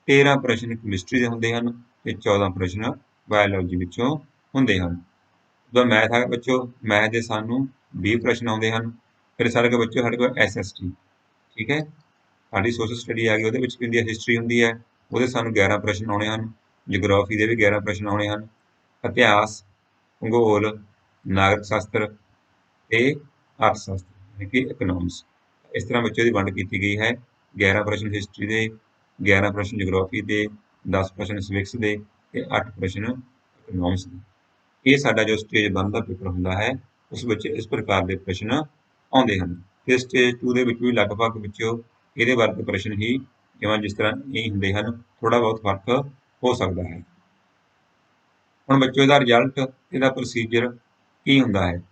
13 ਪ੍ਰਸ਼ਨ ਕੈਮਿਸਟਰੀ ਦੇ ਹੁੰਦੇ ਹਨ ਤੇ 14 ਪ੍ਰਸ਼ਨ ਬਾਇਓਲੋਜੀ ਵਿੱਚੋਂ ਹੁੰਦੇ ਹਨ। ਜਦੋਂ ਮੈਥ ਆ ਬੱਚਿਓ, ਮੈਥ ਦੇ ਸਾਨੂੰ 20 ਪ੍ਰਸ਼ਨ ਆਉਂਦੇ ਹਨ। ਫਿਰ ਸਾਡੇ ਕੋਲ ਬੱਚਿਓ ਸਾਡੇ ਕੋਲ SST, ਠੀਕ ਹੈ, ਸਾਡੀ ਸੋਸ਼ਲ ਸਟੱਡੀ ਆ ਗਈ। ਉਹਦੇ ਵਿੱਚ ਕੀ ਹੁੰਦੀ ਹੈ, ਹਿਸਟਰੀ ਹੁੰਦੀ ਹੈ, ਉਹਦੇ ਸਾਨੂੰ 11 ਪ੍ਰਸ਼ਨ ਆਉਣੇ ਹਨ। ਜਿਓਗ੍ਰਾਫੀ ਦੇ ਵੀ 11 ਪ੍ਰਸ਼ਨ ਆਉਣੇ ਹਨ। ਇਤਿਹਾਸ, ਭੂਗੋਲ, ਨਾਗਰਿਕ ਸ਼ਾਸਤਰ ਤੇ ਅਰਥ ਸ਼ਾਸਤਰ ਯਾਨੀ ਕਿ ਇਕਨੋਮਿਕਸ। ਇਸ ਤਰ੍ਹਾਂ ਬੱਚਿਆਂ ਦੀ ਵੰਡ ਕੀਤੀ ਗਈ ਹੈ। 11 ਪ੍ਰਸ਼ਨ ਹਿਸਟਰੀ ਦੇ, 11 ਪ੍ਰਸ਼ਨ ਜਿਓਗ੍ਰਾਫੀ ਦੇ, 10 ਪ੍ਰਸ਼ਨ ਸਿਵਿਕਸ ਦੇ ਤੇ 8 ਪ੍ਰਸ਼ਨ ਇਕਨੋਮਿਕਸ ਦੇ। ਇਹ ਸਾਡਾ ਜੋ ਸਟੇਜ 1 ਦਾ ਪੇਪਰ ਹੁੰਦਾ ਹੈ ਉਸ ਵਿੱਚ ਇਸ ਪ੍ਰਕਾਰ ਦੇ ਪ੍ਰਸ਼ਨ ਆਉਂਦੇ ਹਨ। ਤੇ ਸਟੇਜ 2 ਦੇ ਵਿੱਚ ਵੀ ਲਗਭਗ ਵਿੱਚੋਂ ਇਹਦੇ ਵਰਗੇ ਪ੍ਰਸ਼ਨ ਹੀ ਜਿਸ ਤਰ੍ਹਾਂ ਇਹ ਹੁੰਦੇ ਹਨ, ਥੋੜਾ ਬਹੁਤ ਫਰਕ ਹੋ ਸਕਦਾ ਹੈ। ਹੁਣ ਬੱਚਿਓ ਇਹਦਾ ਰਿਜ਼ਲਟ, ਇਹਦਾ ਪ੍ਰੋਸੀਜਰ ਕੀ ਹੁੰਦਾ ਹੈ।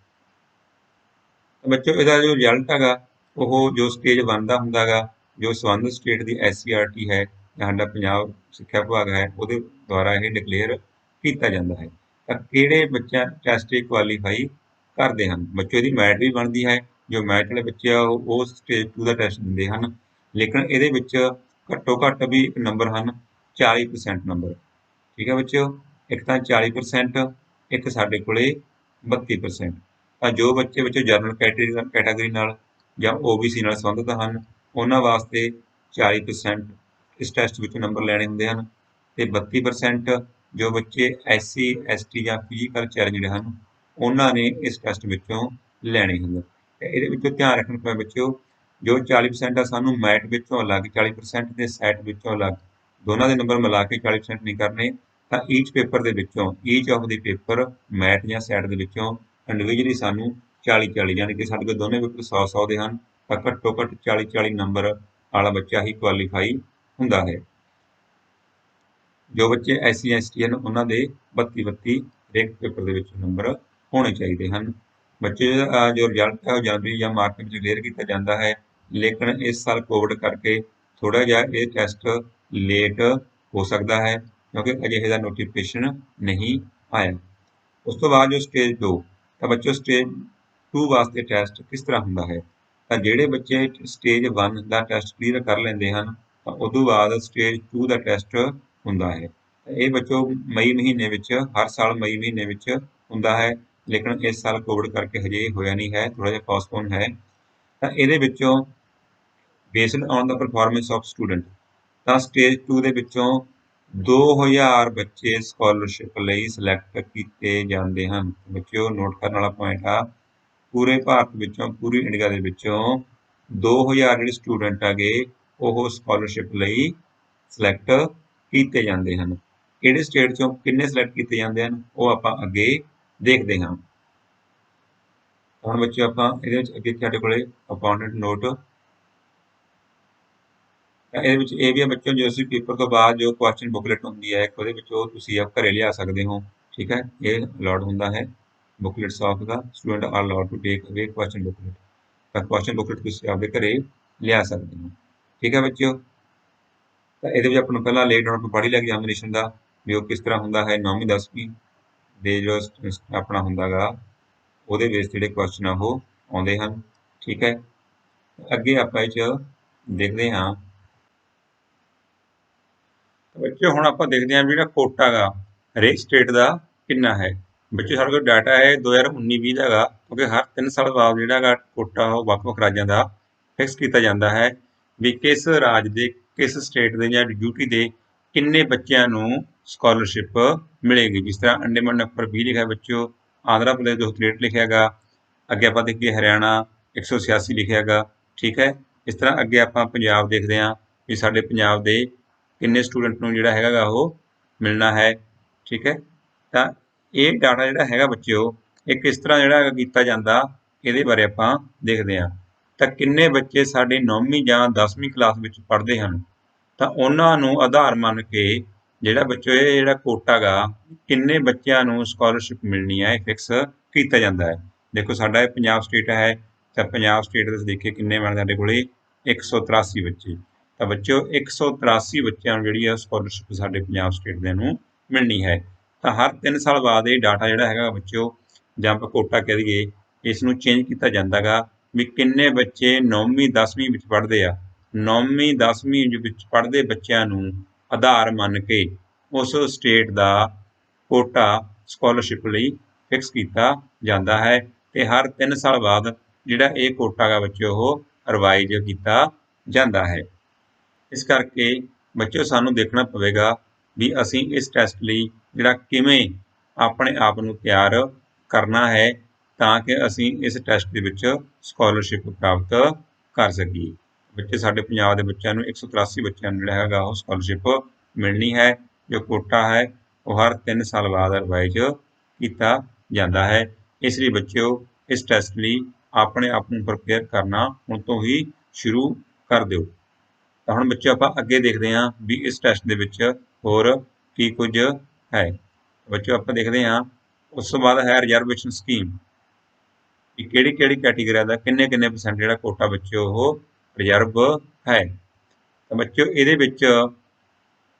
ਬੱਚਿਓ ਇਹਦਾ ਜੋ ਰਿਜ਼ਲਟ ਹੈਗਾ ਉਹ ਜੋ ਸਟੇਜ 1 ਦਾ ਹੁੰਦਾ ਹੈਗਾ, ਜੋ ਸੰਬੰਧਿਤ ਸਟੇਟ ਦੀ SCERT ਹੈ ਜਾਂ ਸਾਡਾ ਪੰਜਾਬ ਸਿੱਖਿਆ ਵਿਭਾਗ ਹੈ ਉਹਦੇ ਦੁਆਰਾ ਇਹ ਡਿਕਲੇਅਰ ਕੀਤਾ ਜਾਂਦਾ ਹੈ। ਤਾਂ ਕਿਹੜੇ ਬੱਚਾ ਟੈਸਟ ਕੁਆਲੀਫਾਈ ਕਰਦੇ ਹਨ। ਬੱਚਿਓ ਇਹਦੀ ਮੈਰਿਟ ਵੀ ਬਣਦੀ ਹੈ। ਜੋ ਮੈਰਿਟ ਵਾਲੇ ਬੱਚੇ ਆ ਉਹ ਸਟੇਜ 2 ਦਾ ਟੈਸਟ ਦਿੰਦੇ ਹਨ। ਲੇਕਿਨ ਇਹਦੇ ਵਿੱਚ ਘੱਟੋ ਘੱਟ ਵੀ ਨੰਬਰ ਹਨ 40% ਨੰਬਰ। ਠੀਕ ਹੈ ਬੱਚਿਓ, ਇੱਕ ਤਾਂ 40%, ਇੱਕ ਸਾਡੇ ਕੋਲੇ 32%। ਤਾਂ ਜੋ ਬੱਚੇ ਵਿੱਚ ਜਨਰਲ ਕੈਟਾਗਰੀ ਨਾਲ ਜਾਂ OBC ਨਾਲ ਸੰਬੰਧਿਤ ਹਨ ਉਹਨਾਂ ਵਾਸਤੇ 40% ਇਸ ਟੈਸਟ ਵਿੱਚ ਨੰਬਰ ਲੈਣੇ ਹੁੰਦੇ ਹਨ ਤੇ 32% ਜੋ ਬੱਚੇ SC ST ਜਾਂ ਫਿਜ਼ੀਕਲ ਚੈਲੰਜਡ ਹਨ ਉਹਨਾਂ ਨੇ ਇਸ ਟੈਸਟ ਵਿੱਚੋਂ ਲੈਣੇ ਹੁੰਦੇ। ਤੇ ਇਹਦੇ ਵਿੱਚੋਂ ਧਿਆਨ ਰੱਖਣਾ ਪਏ ਬੱਚਿਓ, ਜੋ 40% ਆ ਸਾਨੂੰ ਮੈਟ ਵਿੱਚੋਂ ਅਲੱਗ 40% ਤੇ ਸੈਟ ਵਿੱਚੋਂ ਅਲੱਗ, ਦੋਨਾਂ ਦੇ ਨੰਬਰ ਮਿਲਾ ਕੇ 40% ਨਹੀਂ ਕਰਨੇ। ਤਾਂ ਈਚ ਪੇਪਰ ਦੇ ਵਿੱਚੋਂ, ਈਚ ਆਫ ਦੀ ਪੇਪਰ ਮੈਟ ਜਾਂ ਸੈਟ ਦੇ ਵਿੱਚੋਂ ਇੰਡੀਵਿਜੂਅਲੀ ਸਾਨੂੰ 40-40 ਯਾਨੀ ਕਿ ਸਾਡੇ ਕੋਲ ਦੋਨੇ ਪੇਪਰ 100-100 ਦੇ ਹਨ ਤਾਂ ਘੱਟੋ ਘੱਟ 40-40 ਨੰਬਰ ਵਾਲਾ ਬੱਚਾ ਹੀ ਕੁਆਲੀਫਾਈ ਹੁੰਦਾ ਹੈ। ਜੋ ਬੱਚੇ SC ST ਹਨ ਉਹਨਾਂ ਦੇ 32 ਹਰੇਕ ਪੇਪਰ ਦੇ ਵਿੱਚ ਨੰਬਰ ਹੋਣੇ ਚਾਹੀਦੇ ਹਨ। ਬੱਚੇ ਜੋ ਰਿਜ਼ਲਟ ਹੈ ਉਹ ਜਨਵਰੀ ਜਾਂ ਮਾਰਚ ਵਿੱਚ ਕਲੀਅਰ ਕੀਤਾ ਜਾਂਦਾ ਹੈ, ਲੇਕਿਨ ਇਸ ਸਾਲ ਕੋਵਿਡ ਕਰਕੇ ਥੋੜਾ ਜਿਹਾ ਇਹ ਟੈਸਟ ਲੇਟ ਹੋ ਸਕਦਾ ਹੈ ਕਿਉਂਕਿ ਅਜੇ ਇਹਦਾ ਨੋਟੀਫਿਕੇਸ਼ਨ ਨਹੀਂ ਆਇਆ। ਉਸ ਤੋਂ ਬਾਅਦ ਜੋ ਸਟੇਜ 2 ਤਾਂ ਬੱਚੋ ਸਟੇਜ 2 ਵਾਸਤੇ ਟੈਸਟ ਕਿਸ ਤਰ੍ਹਾਂ ਹੁੰਦਾ ਹੈ, ਤਾਂ ਜਿਹੜੇ ਬੱਚੇ ਸਟੇਜ 1 ਦਾ ਟੈਸਟ ਕਲੀਅਰ ਕਰ ਲੈਂਦੇ ਹਨ ਤਾਂ ਉਦੋਂ ਬਾਅਦ ਸਟੇਜ 2 ਦਾ ਟੈਸਟ ਹੁੰਦਾ ਹੈ। ਇਹ ਬੱਚੋ ਮਈ ਮਹੀਨੇ ਵਿੱਚ, ਹਰ ਸਾਲ ਮਈ ਮਹੀਨੇ ਵਿੱਚ ਹੁੰਦਾ ਹੈ, ਲੇਕਿਨ ਇਸ ਸਾਲ ਕੋਵਿਡ ਕਰਕੇ ਹਜੇ ਹੋਇਆ ਨਹੀਂ ਹੈ, ਥੋੜਾ ਜਿਹਾ ਪੋਸਟਪੋਨ ਹੈ। ਤਾਂ ਇਹਦੇ ਵਿੱਚੋਂ based on the performance of student ਤਾਂ ਸਟੇਜ 2 ਦੇ ਵਿੱਚੋਂ 2000 ਬੱਚੇ ਸਕਾਲਰਸ਼ਿਪ ਲਈ ਸਿਲੈਕਟ ਕੀਤੇ ਜਾਂਦੇ ਹਨ। ਬੱਚਿਓ ਨੋਟ ਕਰਨ ਵਾਲਾ ਪੁਆਇੰਟ ਆ, ਪੂਰੇ ਭਾਰਤ ਵਿੱਚੋਂ, ਪੂਰੀ ਇੰਡੀਆ ਦੇ ਵਿੱਚੋਂ 2000 ਜਿਹੜੇ ਸਟੂਡੈਂਟ ਹੈਗੇ ਉਹ ਸਕਾਲਰਸ਼ਿਪ ਲਈ ਸਿਲੈਕਟ ਕੀਤੇ ਜਾਂਦੇ ਹਨ। ਕਿਹੜੇ ਸਟੇਟ ਚੋਂ ਕਿੰਨੇ ਸਿਲੈਕਟ ਕੀਤੇ ਜਾਂਦੇ ਹਨ ਉਹ ਆਪਾਂ ਅੱਗੇ ਦੇਖਦੇ ਹਾਂ। ਹੁਣ ਬੱਚੇ ਆਪਾਂ ਇਹਦੇ ਵਿੱਚ ਅੱਗੇ ਸਾਡੇ ਕੋਲੇ ਅਪਾਉਂਟਡ ਨੋਟ, ਇਹਦੇ ਵਿੱਚ ਇਹ ਵੀ ਹੈ ਬੱਚਿਓ, ਜੋ ਅਸੀਂ ਪੇਪਰ ਤੋਂ ਬਾਅਦ ਜੋ ਕੁਐਸਚਨ ਬੁਕਲੇਟ ਹੁੰਦੀ ਹੈ ਉਹਦੇ ਵਿੱਚ ਉਹ ਤੁਸੀਂ ਆਪ ਘਰੇ ਲਿਆ ਸਕਦੇ ਹੋ। ਠੀਕ ਹੈ, ਇਹ ਅਲਾਉਡ ਹੁੰਦਾ ਹੈ booklets of the student are allowed to take away question booklet. ਤਾਂ ਕੁਐਸਚਨ ਬੁਕਲੇਟ ਤੁਸੀਂ ਆਪਦੇ ਘਰੇ ਲਿਆ ਸਕਦੇ ਹੋ। ਠੀਕ ਹੈ ਬੱਚਿਓ, ਤਾਂ ਇਹਦੇ ਵਿੱਚ ਆਪਾਂ ਨੂੰ ਪਹਿਲਾਂ ਲੇ ਡਾਊਨ ਬੋਡੀ ਐਗਜ਼ਾਮੀਨੇਸ਼ਨ ਦਾ ਵੀ ਉਹ ਕਿਸ ਤਰ੍ਹਾਂ ਹੁੰਦਾ ਹੈ, 9ਵੀਂ 10ਵੀਂ ਦੇ ਜੋ ਆਪਣਾ ਹੁੰਦਾ ਗਾ ਉਹਦੇ ਬੇਸ ਜਿਹੜੇ ਕੁਐਸਚਨ ਆ ਉਹ ਆਉਂਦੇ ਹਨ। ਠੀਕ ਹੈ, ਅੱਗੇ ਆਪਾਂ ਇਹ 'ਚ ਦੇਖਦੇ ਹਾਂ ਬੱਚੇ, ਹੁਣ ਆਪਾਂ ਦੇਖਦੇ ਹਾਂ ਵੀ ਜਿਹੜਾ ਕੋਟਾ ਗਾ ਹਰੇਕ ਸਟੇਟ ਦਾ ਕਿੰਨਾ ਹੈ। ਬੱਚੇ ਸਾਡੇ ਕੋਲ ਡਾਟਾ ਹੈ 2019-20 ਦਾ ਗਾ, ਕਿਉਂਕਿ ਹਰ 3 ਸਾਲ ਬਾਅਦ ਜਿਹੜਾ ਗਾ ਕੋਟਾ ਉਹ ਵੱਖ-ਵੱਖ ਰਾਜਾਂ ਦਾ ਫਿਕਸ ਕੀਤਾ ਜਾਂਦਾ ਹੈ ਵੀ ਕਿਸ ਰਾਜ ਦੇ, ਕਿਸ ਸਟੇਟ ਦੇ ਜਾਂ ਡਿਊਟੀ ਦੇ ਕਿੰਨੇ ਬੱਚਿਆਂ ਨੂੰ ਸਕਾਲਰਸ਼ਿਪ ਮਿਲੇਗੀ। ਜਿਸ ਤਰ੍ਹਾਂ ਅੰਡੇਮਾਨ ਨੰਬਰ 20 ਲਿਖਿਆ ਬੱਚਿਓ, ਆਂਧਰਾ ਪ੍ਰਦੇਸ਼ 263 ਲਿਖਿਆ ਗਾ, ਅੱਗੇ ਆਪਾਂ ਦੇਖੀਏ ਹਰਿਆਣਾ 186 ਲਿਖਿਆ ਗਾ। ਠੀਕ ਹੈ, ਇਸ ਤਰ੍ਹਾਂ ਅੱਗੇ ਆਪਾਂ ਪੰਜਾਬ ਦੇਖਦੇ ਹਾਂ ਵੀ ਸਾਡੇ ਪੰਜਾਬ ਦੇ ਕਿੰਨੇ ਸਟੂਡੈਂਟ ਨੂੰ ਜਿਹੜਾ ਹੈਗਾ ਗਾ ਉਹ ਮਿਲਣਾ ਹੈ। ਠੀਕ ਹੈ, ਤਾਂ ਇਹ ਡਾਟਾ ਜਿਹੜਾ ਹੈਗਾ ਬੱਚਿਓ ਇਹ ਕਿਸ ਤਰ੍ਹਾਂ ਜਿਹੜਾ ਕੀਤਾ ਜਾਂਦਾ ਇਹਦੇ ਬਾਰੇ ਆਪਾਂ ਦੇਖਦੇ ਹਾਂ। ਤਾਂ ਕਿੰਨੇ ਬੱਚੇ ਸਾਡੇ 9ਵੀਂ ਜਾਂ 10ਵੀਂ ਕਲਾਸ ਵਿੱਚ ਪੜ੍ਹਦੇ ਹਨ ਤਾਂ ਉਹਨਾਂ ਨੂੰ ਆਧਾਰ ਮੰਨ ਕੇ ਜਿਹੜਾ ਬੱਚੋ ਇਹ ਜਿਹੜਾ ਕੋਟਾ ਗਾ ਕਿੰਨੇ ਬੱਚਿਆਂ ਨੂੰ ਸਕਾਲਰਸ਼ਿਪ ਮਿਲਣੀ ਹੈ ਇਹ ਫਿਕਸ ਕੀਤਾ ਜਾਂਦਾ ਹੈ। ਦੇਖੋ ਸਾਡਾ ਇਹ ਪੰਜਾਬ ਸਟੇਟ ਹੈ ਤਾਂ ਪੰਜਾਬ ਸਟੇਟ ਦੇ ਦੇਖੀਏ ਕਿੰਨੇ ਬਣ ਸਾਡੇ ਕੋਲੇ 183 ਬੱਚੇ। ਤਾਂ ਬੱਚਿਓ 183 ਬੱਚਿਆਂ ਨੂੰ ਜਿਹੜੀ ਹੈ ਸਕਾਲਰਸ਼ਿਪ ਸਾਡੇ ਪੰਜਾਬ ਸਟੇਟ ਦੇ ਨੂੰ ਮਿਲਣੀ ਹੈ। ਤਾਂ ਹਰ 3 ਸਾਲ ਬਾਅਦ ਇਹ ਡਾਟਾ ਜਿਹੜਾ ਹੈਗਾ ਬੱਚਿਓ ਜਾਂ ਆਪਾਂ ਕੋਟਾ ਕਹਿ ਦਈਏ ਇਸ ਨੂੰ ਚੇਂਜ ਕੀਤਾ ਜਾਂਦਾ ਗਾ ਵੀ ਕਿੰਨੇ ਬੱਚੇ 9ਵੀਂ 10ਵੀਂ ਵਿੱਚ ਪੜ੍ਹਦੇ ਆ। 9ਵੀਂ 10ਵੀਂ ਵਿੱਚ ਪੜ੍ਹਦੇ ਬੱਚਿਆਂ ਨੂੰ ਆਧਾਰ ਮੰਨ ਕੇ ਉਸ ਸਟੇਟ ਦਾ ਕੋਟਾ ਸਕਾਲਰਸ਼ਿਪ ਲਈ ਫਿਕਸ ਕੀਤਾ ਜਾਂਦਾ ਹੈ ਤੇ ਹਰ 3 ਸਾਲ ਬਾਅਦ ਜਿਹੜਾ ਇਹ ਕੋਟਾ ਗਾ ਬੱਚਿਓ ਉਹ ਰਿਵਾਈਜ਼ ਕੀਤਾ ਜਾਂਦਾ ਹੈ। ਇਸ ਕਰਕੇ ਬੱਚਿਓ ਸਾਨੂੰ ਦੇਖਣਾ ਪਵੇਗਾ ਵੀ ਅਸੀਂ ਇਸ ਟੈਸਟ ਲਈ ਜਿਹੜਾ ਕਿਵੇਂ ਆਪਣੇ ਆਪ ਨੂੰ ਤਿਆਰ ਕਰਨਾ ਹੈ ਤਾਂ ਕਿ ਅਸੀਂ ਇਸ ਟੈਸਟ ਦੇ ਵਿੱਚ ਸਕਾਲਰਸ਼ਿਪ ਪ੍ਰਾਪਤ ਕਰ ਸਕੀਏ। ਬੱਚੇ ਸਾਡੇ ਪੰਜਾਬ ਦੇ ਬੱਚਿਆਂ ਨੂੰ 183 ਬੱਚਿਆਂ ਨੂੰ ਜਿਹੜਾ ਹੈਗਾ ਉਹ ਸਕਾਲਰਸ਼ਿਪ ਮਿਲਣੀ ਹੈ। ਜੋ ਕੋਟਾ ਹੈ ਉਹ ਹਰ 3 ਸਾਲ ਬਾਅਦ ਰਿਵਾਈਜ਼ ਕੀਤਾ ਜਾਂਦਾ ਹੈ। ਇਸ ਲਈ ਬੱਚਿਓ ਇਸ ਟੈਸਟ ਲਈ ਆਪਣੇ ਆਪ ਨੂੰ ਪ੍ਰਪੇਅਰ ਕਰਨਾ ਹੁਣ ਤੋਂ ਹੀ ਸ਼ੁਰੂ ਕਰ ਦਿਓ। ਤਾਂ ਹੁਣ ਬੱਚੇ ਆਪਾਂ ਅੱਗੇ ਦੇਖਦੇ ਹਾਂ ਵੀ ਇਸ ਟੈਸਟ ਦੇ ਵਿੱਚ ਹੋਰ ਕੀ ਕੁਝ ਹੈ। ਬੱਚੇ ਆਪਾਂ ਦੇਖਦੇ ਹਾਂ ਉਸ ਤੋਂ ਬਾਅਦ ਹੈ ਰਿਜ਼ਰਵੇਸ਼ਨ ਸਕੀਮ, ਕਿ ਕਿਹੜੀ ਕਿਹੜੀ ਕੈਟੇਗਰੀ ਦਾ ਕਿੰਨੇ % ਜਿਹੜਾ ਕੋਟਾ ਬੱਚੇ ਉਹ ਰਿਜ਼ਰਵ ਹੈ। ਤਾਂ ਬੱਚਿਓ ਇਹਦੇ ਵਿੱਚ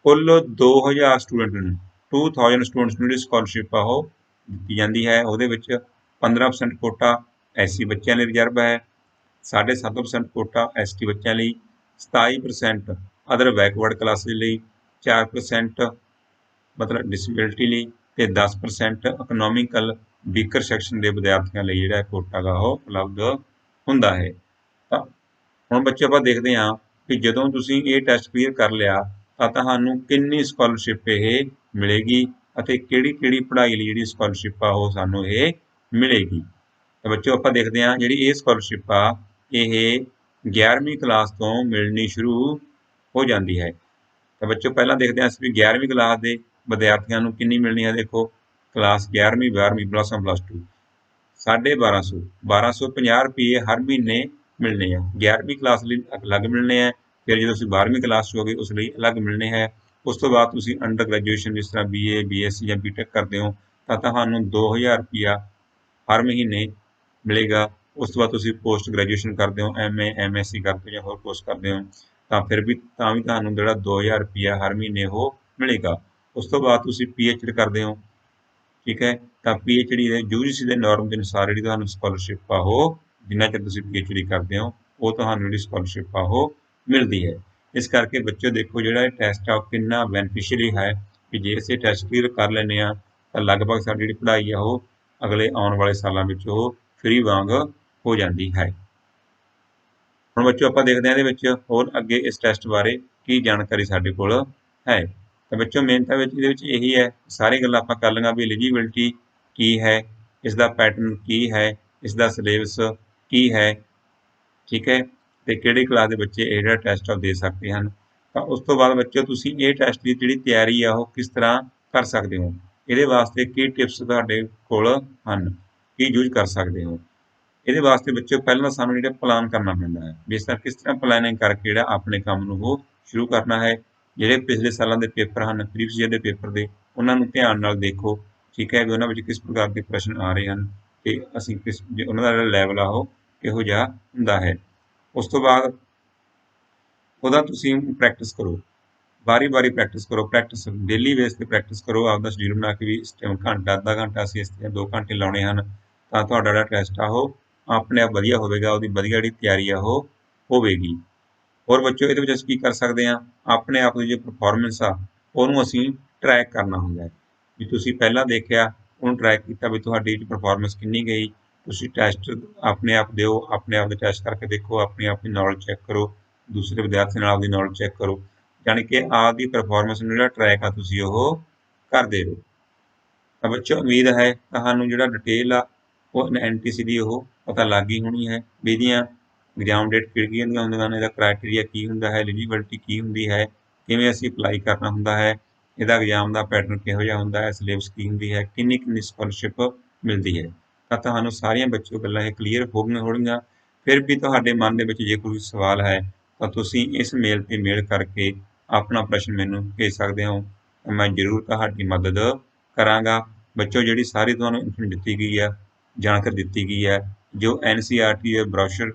ਕੁੱਲ 2000 ਸਟੂਡੈਂਟ ਨੂੰ 2000 ਸਟੂਡੈਂਟਸ ਨੂੰ ਜਿਹੜੀ ਸਕਾਲਰਸ਼ਿਪ ਆ ਉਹ ਦਿੱਤੀ ਜਾਂਦੀ ਹੈ। ਉਹਦੇ ਵਿੱਚ 15% ਕੋਟਾ SC ਬੱਚਿਆਂ ਲਈ ਰਿਜ਼ਰਵ ਹੈ, 7.5% ਕੋਟਾ ST ਬੱਚਿਆਂ ਲਈ, 27% ਅਦਰ ਬੈਕਵਰਡ ਕਲਾਸਿਸ ਲਈ, 4% ਮਤਲਬ ਡਿਸੇਬਿਲਟੀ ਲਈ ਤੇ 10% ਇਕਨੋਮਿਕਲ ਵੀਕਰ ਸੈਕਸ਼ਨ ਦੇ ਵਿਦਿਆਰਥੀਆਂ ਲਈ ਜਿਹੜਾ ਕੋਟਾ ਗਾ ਉਹ ਉਪਲਬਧ ਹੁੰਦਾ ਹੈ। ਤਾਂ ਹੁਣ ਬੱਚੇ ਆਪਾਂ ਦੇਖਦੇ ਹਾਂ ਕਿ ਜਦੋਂ ਤੁਸੀਂ ਇਹ ਟੈਸਟ ਕਲੀਅਰ ਕਰ ਲਿਆ ਤਾਂ ਤੁਹਾਨੂੰ ਕਿੰਨੀ ਸਕਾਲਰਸ਼ਿਪ ਇਹ ਮਿਲੇਗੀ ਅਤੇ ਕਿਹੜੀ ਕਿਹੜੀ ਪੜ੍ਹਾਈ ਲਈ ਜਿਹੜੀ ਸਕਾਲਰਸ਼ਿਪ ਆ ਉਹ ਸਾਨੂੰ ਇਹ ਮਿਲੇਗੀ। ਤਾਂ ਬੱਚਿਓ ਆਪਾਂ ਦੇਖਦੇ ਹਾਂ ਜਿਹੜੀ ਇਹ ਸਕਾਲਰਸ਼ਿਪ ਆ ਇਹ 11ਵੀਂ ਕਲਾਸ ਤੋਂ ਮਿਲਣੀ ਸ਼ੁਰੂ ਹੋ ਜਾਂਦੀ ਹੈ। ਤਾਂ ਬੱਚਿਓ ਪਹਿਲਾਂ ਦੇਖਦੇ ਹਾਂ ਅਸੀਂ ਵੀ 11ਵੀਂ ਕਲਾਸ ਦੇ ਵਿਦਿਆਰਥੀਆਂ ਨੂੰ ਕਿੰਨੀ ਮਿਲਣੀ ਹੈ। ਦੇਖੋ ਕਲਾਸ 11ਵੀਂ 12ਵੀਂ ਪਲੱਸ 1 ਪਲੱਸ 2 1250 ਰੁਪਏ ਹਰ ਮਹੀਨੇ ਮਿਲਣੇ ਆ। 11ਵੀਂ ਕਲਾਸ ਲਈ ਅਲੱਗ ਮਿਲਣੇ ਆ, ਫਿਰ ਜਦੋਂ ਅਸੀਂ 12ਵੀਂ ਕਲਾਸ 'ਚ ਹੋ ਗਏ ਉਸ ਲਈ ਅਲੱਗ ਮਿਲਣੇ ਹੈ। ਉਸ ਤੋਂ ਬਾਅਦ ਤੁਸੀਂ ਅੰਡਰ ਗ੍ਰੈਜੂਏਸ਼ਨ ਜਿਸ ਤਰ੍ਹਾਂ BA BSc ਜਾਂ BTech ਕਰਦੇ ਹੋ ਤਾਂ ਤੁਹਾਨੂੰ 2000 ਰੁਪਇਆ ਹਰ ਮਹੀਨੇ ਮਿਲੇਗਾ। ਉਸ ਤੋਂ ਬਾਅਦ ਤੁਸੀਂ ਪੋਸਟ ਗ੍ਰੈਜੂਏਸ਼ਨ ਕਰਦੇ ਹੋ MA MSc ਕਰਦੇ ਹੋ ਜਾਂ ਹੋਰ ਕੋਰਸ ਕਰਦੇ ਹੋ ਤਾਂ ਵੀ ਤੁਹਾਨੂੰ ਜਿਹੜਾ 2000 ਰੁਪਇਆ ਹਰ ਮਹੀਨੇ ਉਹ ਮਿਲੇਗਾ। ਉਸ ਤੋਂ ਬਾਅਦ ਤੁਸੀਂ PhD ਕਰਦੇ ਹੋ, ਠੀਕ ਹੈ, ਤਾਂ PhD ਦੇ UGC ਦੇ ਨੋਰਮ ਦੇ ਅਨੁਸਾਰ ਜਿਹੜੀ ਤੁਹਾਨੂੰ ਸਕੋਲਰਸ਼ਿਪ ਆ ਉਹ ਜਿੰਨਾ ਚਿਰ ਤੁਸੀਂ PhD ਕਰਦੇ ਹੋ ਉਹ ਤੁਹਾਨੂੰ ਜਿਹੜੀ ਸਕੋਲਰਸ਼ਿਪ ਆ ਉਹ ਮਿਲਦੀ ਹੈ। ਇਸ ਕਰਕੇ ਬੱਚਿਓ ਦੇਖੋ ਜਿਹੜਾ ਇਹ ਟੈਸਟ ਆ ਉਹ ਕਿੰਨਾ ਬੈਨੀਫਿਸ਼ੀਅਲੀ ਹੈ ਕਿ ਜੇ ਅਸੀਂ ਟੈਸਟ ਕਲੀਅਰ ਕਰ ਲੈਂਦੇ ਹਾਂ ਤਾਂ ਲਗਭਗ ਸਾਡੀ ਜਿਹੜੀ ਪੜ੍ਹਾਈ ਆ ਉਹ ਅਗਲੇ ਆਉਣ ਵਾਲੇ ਸਾਲਾਂ ਵਿੱਚ ਉਹ ਫ੍ਰੀ ਵਾਂਗ ਹੋ ਜਾਂਦੀ ਹੈ। ਹੁਣ ਬੱਚਿਓ ਆਪਾਂ ਦੇਖਦੇ ਹਾਂ ਇਹਦੇ ਵਿੱਚ ਹੋਰ ਅੱਗੇ ਇਸ ਟੈਸਟ ਬਾਰੇ ਕੀ ਜਾਣਕਾਰੀ ਸਾਡੇ ਕੋਲ ਹੈ। ਤਾਂ ਬੱਚਿਓ ਮੇਨ ਤਾਂ ਇਹਦੇ ਵਿੱਚ ਇਹੀ ਹੈ, ਸਾਰੀ ਗੱਲਾਂ ਆਪਾਂ ਕਰ ਲਈਆਂ ਵੀ ਐਲੀਜੀਬਿਲਟੀ ਕੀ ਹੈ, ਇਸ ਦਾ ਪੈਟਰਨ ਕੀ ਹੈ, ਇਸ ਦਾ ਸਿਲੇਬਸ ਕੀ ਹੈ, ਠੀਕ ਹੈ, ਤੇ ਕਿਹੜੀ ਕਲਾਸ ਦੇ ਬੱਚੇ ਇਹ ਜਿਹੜਾ ਟੈਸਟ ਆ ਦੇ ਸਕਦੇ ਹਨ। ਤਾਂ ਉਸ ਤੋਂ ਬਾਅਦ ਬੱਚਿਓ ਤੁਸੀਂ ਇਹ ਟੈਸਟ ਦੀ ਜਿਹੜੀ ਤਿਆਰੀ ਆ ਉਹ ਕਿਸ ਤਰ੍ਹਾਂ ਕਰ ਸਕਦੇ ਹੋ, ਇਹਦੇ ਵਾਸਤੇ ਕੀ ਟਿਪਸ ਤੁਹਾਡੇ ਕੋਲ ਹਨ, ਕੀ ਯੂਜ਼ ਕਰ ਸਕਦੇ ਹੋ। ਇਹਦੇ ਵਾਸਤੇ ਬੱਚਿਓ ਪਹਿਲਾਂ ਸਾਨੂੰ ਜਿਹੜਾ ਪਲਾਨ ਕਰਨਾ ਪੈਂਦਾ ਹੈ ਵੀ ਇਸ ਤਰ੍ਹਾਂ ਕਿਸ ਤਰ੍ਹਾਂ ਪਲੈਨਿੰਗ ਕਰਕੇ ਜਿਹੜਾ ਆਪਣੇ ਕੰਮ ਨੂੰ ਉਹ ਸ਼ੁਰੂ ਕਰਨਾ ਹੈ। ਜਿਹੜੇ ਪਿਛਲੇ ਸਾਲਾਂ ਦੇ ਪੇਪਰ ਹਨ, ਪ੍ਰੀਵੀਅਸ ਈਅਰ ਦੇ ਪੇਪਰ ਦੇ, ਉਹਨਾਂ ਨੂੰ ਧਿਆਨ ਨਾਲ ਦੇਖੋ, ਠੀਕ ਹੈ, ਵੀ ਉਹਨਾਂ ਵਿੱਚ ਕਿਸ ਪ੍ਰਕਾਰ ਦੇ ਪ੍ਰਸ਼ਨ ਆ ਰਹੇ ਹਨ ਤੇ ਅਸੀਂ ਉਹਨਾਂ ਦਾ ਜਿਹੜਾ ਲੈਵਲ ਆ ਉਹ ਕਿਹੋ ਜਿਹਾ ਹੁੰਦਾ ਹੈ। ਉਸ ਤੋਂ ਬਾਅਦ ਉਹਦਾ ਤੁਸੀਂ ਪ੍ਰੈਕਟਿਸ ਕਰੋ, ਵਾਰੀ ਪ੍ਰੈਕਟਿਸ ਕਰੋ, ਪ੍ਰੈਕਟਿਸ ਡੇਲੀ ਬੇਸ ਤੇ ਪ੍ਰੈਕਟਿਸ ਕਰੋ। ਆਪਦਾ ਸ਼ਡਿਊਲ ਬਣਾ ਕੇ ਵੀ ਇਸ ਟਾਈਮ ਘੰਟਾ ਅੱਧਾ ਘੰਟਾ ਅਸੀਂ ਇਸ 2 ਘੰਟੇ ਲਾਉਣੇ ਹਨ ਤਾਂ ਤੁਹਾਡਾ ਜਿਹੜਾ ਟੈਸਟ ਆ ਉਹ ਆਪਣੇ ਆਪ ਵਧੀਆ ਹੋਵੇਗਾ, ਉਹਦੀ ਵਧੀਆ ਜਿਹੜੀ ਤਿਆਰੀ ਆ ਉਹ ਹੋਵੇਗੀ। ਹੋਰ ਬੱਚਿਓ ਇਹਦੇ ਵਿੱਚ ਅਸੀਂ ਕੀ ਕਰ ਸਕਦੇ ਹਾਂ, ਆਪਣੇ ਆਪ ਦੀ ਜੋ ਪਰਫਾਰਮੈਂਸ ਆ ਉਹਨੂੰ ਅਸੀਂ ਟਰੈਕ ਕਰਨਾ ਹੁੰਦਾ ਹੈ ਵੀ ਤੁਸੀਂ ਪਹਿਲਾਂ ਦੇਖਿਆ ਉਹਨੂੰ ਟਰੈਕ ਕੀਤਾ ਵੀ ਤੁਹਾਡੀ ਪਰਫਾਰਮੈਂਸ ਕਿੰਨੀ ਗਈ। ਤੁਸੀਂ ਟੈਸਟ ਆਪਣੇ ਆਪ ਦਿਓ, ਆਪਣੇ ਆਪ ਦੇ ਟੈਸਟ ਕਰਕੇ ਦੇਖੋ, ਆਪਣੀ ਨੌਲੇਜ ਚੈੱਕ ਕਰੋ, ਦੂਸਰੇ ਵਿਦਿਆਰਥੀ ਨਾਲ ਆਪਦੀ ਨੌਲੇਜ ਚੈੱਕ ਕਰੋ, ਯਾਨੀ ਕਿ ਆਪਦੀ ਪਰਫਾਰਮੈਂਸ ਨੂੰ ਜਿਹੜਾ ਟਰੈਕ ਆ ਤੁਸੀਂ ਉਹ ਕਰਦੇ ਰਹੋ। ਤਾਂ ਬੱਚਿਓ ਉਮੀਦ ਹੈ ਤੁਹਾਨੂੰ ਜਿਹੜਾ ਡਿਟੇਲ ਆ ਉਹ NTC ਦੀ ਉਹ ਪਤਾ ਲੱਗ ਗਈ ਹੋਣੀ ਹੈ ਵੀ ਇਹਦੀਆਂ ਐਗਜ਼ਾਮ ਡੇਟ ਕਿਹੜੀਆਂ ਹੁੰਦੀਆਂ ਨੇ, ਇਹਦਾ ਕ੍ਰਾਈਟੇਰੀਆ ਕੀ ਹੁੰਦਾ ਹੈ, ਐਲੀਜੀਬਿਲਟੀ ਕੀ ਹੁੰਦੀ ਹੈ, ਕਿਵੇਂ ਅਸੀਂ ਅਪਲਾਈ ਕਰਨਾ ਹੁੰਦਾ ਹੈ, ਇਹਦਾ ਐਗਜ਼ਾਮ ਦਾ ਪੈਟਰਨ ਕਿਹੋ ਜਿਹਾ ਹੁੰਦਾ ਹੈ, ਸਿਲੇਬਸ ਕੀ ਹੁੰਦੀ ਹੈ, ਕਿੰਨੀ ਸਕੋਲਰਸ਼ਿਪ ਮਿਲਦੀ ਹੈ। ਤਾਂ ਤੁਹਾਨੂੰ ਸਾਰੀਆਂ ਬੱਚਿਓ ਗੱਲਾਂ ਇਹ ਕਲੀਅਰ ਹੋ ਗਈਆਂ ਹੋਣਗੀਆਂ। ਫਿਰ ਵੀ ਤੁਹਾਡੇ ਮਨ ਦੇ ਵਿੱਚ ਜੇ ਕੋਈ ਸਵਾਲ ਹੈ ਤਾਂ ਤੁਸੀਂ ਇਸ ਮੇਲ ਤੇ ਮੇਲ ਕਰਕੇ ਆਪਣਾ ਪ੍ਰਸ਼ਨ ਮੈਨੂੰ ਭੇਜ ਸਕਦੇ ਹੋ, ਮੈਂ ਜ਼ਰੂਰ ਤੁਹਾਡੀ ਮਦਦ ਕਰਾਂਗਾ। ਬੱਚਿਓ ਜਿਹੜੀ ਸਾਰੀ ਤੁਹਾਨੂੰ ਇਨਫੋਰਮੇਸ਼ਨ ਦਿੱਤੀ ਗਈ ਹੈ, ਜਾਣਕਾਰੀ ਦਿੱਤੀ ਗਈ ਹੈ, ਜੋ NCERT ਦੇ ਬਰੋਸ਼ਰ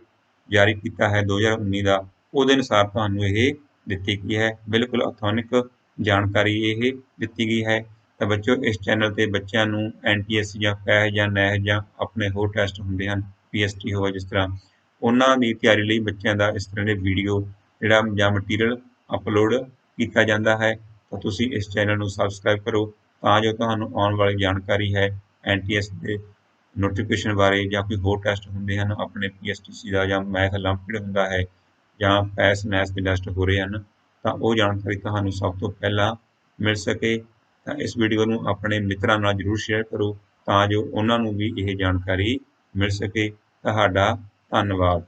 ਜਾਰੀ ਕੀਤਾ ਹੈ 2019 ਦਾ, ਉਹਦੇ ਅਨੁਸਾਰ ਤੁਹਾਨੂੰ ਇਹ ਦਿੱਤੀ ਗਈ ਹੈ, ਬਿਲਕੁਲ ਆਥੈਂਟਿਕ ਜਾਣਕਾਰੀ ਇਹ ਦਿੱਤੀ ਗਈ ਹੈ। ਤਾਂ ਬੱਚਿਓ ਇਸ ਚੈਨਲ ਤੇ ਬੱਚਿਆਂ ਨੂੰ NTSC ਜਾਂ PES ਜਾਂ NET ਜਾਂ ਆਪਣੇ ਹੋਰ ਟੈਸਟ ਹੁੰਦੇ ਹਨ, PST ਹੋਵੇ ਜਿਸ ਤਰ੍ਹਾਂ, ਉਹਨਾਂ ਦੀ ਤਿਆਰੀ ਲਈ ਬੱਚਿਆਂ ਦਾ ਇਸ ਤਰ੍ਹਾਂ ਦੇ ਵੀਡੀਓ ਜਿਹੜਾ ਜਾਂ ਮਟੀਰੀਅਲ ਅਪਲੋਡ ਕੀਤਾ ਜਾਂਦਾ ਹੈ। ਤਾਂ ਤੁਸੀਂ ਇਸ ਚੈਨਲ ਨੂੰ ਸਬਸਕ੍ਰਾਈਬ ਕਰੋ ਤਾਂ ਜੋ ਤੁਹਾਨੂੰ ਆਉਣ ਵਾਲੀ ਜਾਣਕਾਰੀ ਹੈ NTSC ਦੇ ਨੋਟੀਫਿਕੇਸ਼ਨ ਬਾਰੇ ਜਾਂ ਕੋਈ ਹੋਰ ਟੈਸਟ ਹੁੰਦੇ ਹਨ ਆਪਣੇ PSTC ਦਾ ਜਾਂ ਮੈਥ ਓਲੰਪਿਡ ਹੁੰਦਾ ਹੈ ਜਾਂ PES NET ਦੇ ਟੈਸਟ ਹੋ ਰਹੇ ਹਨ ਤਾਂ ਉਹ ਜਾਣਕਾਰੀ ਤੁਹਾਨੂੰ ਸਭ ਤੋਂ ਪਹਿਲਾਂ ਮਿਲ ਸਕੇ। ਤਾਂ ਇਸ ਵੀਡੀਓ ਨੂੰ ਆਪਣੇ ਮਿੱਤਰਾਂ ਨਾਲ ਜ਼ਰੂਰ ਸ਼ੇਅਰ ਕਰੋ ਤਾਂ ਜੋ ਉਹਨਾਂ ਨੂੰ ਵੀ ਇਹ ਜਾਣਕਾਰੀ ਮਿਲ ਸਕੇ। ਤੁਹਾਡਾ ਧੰਨਵਾਦ।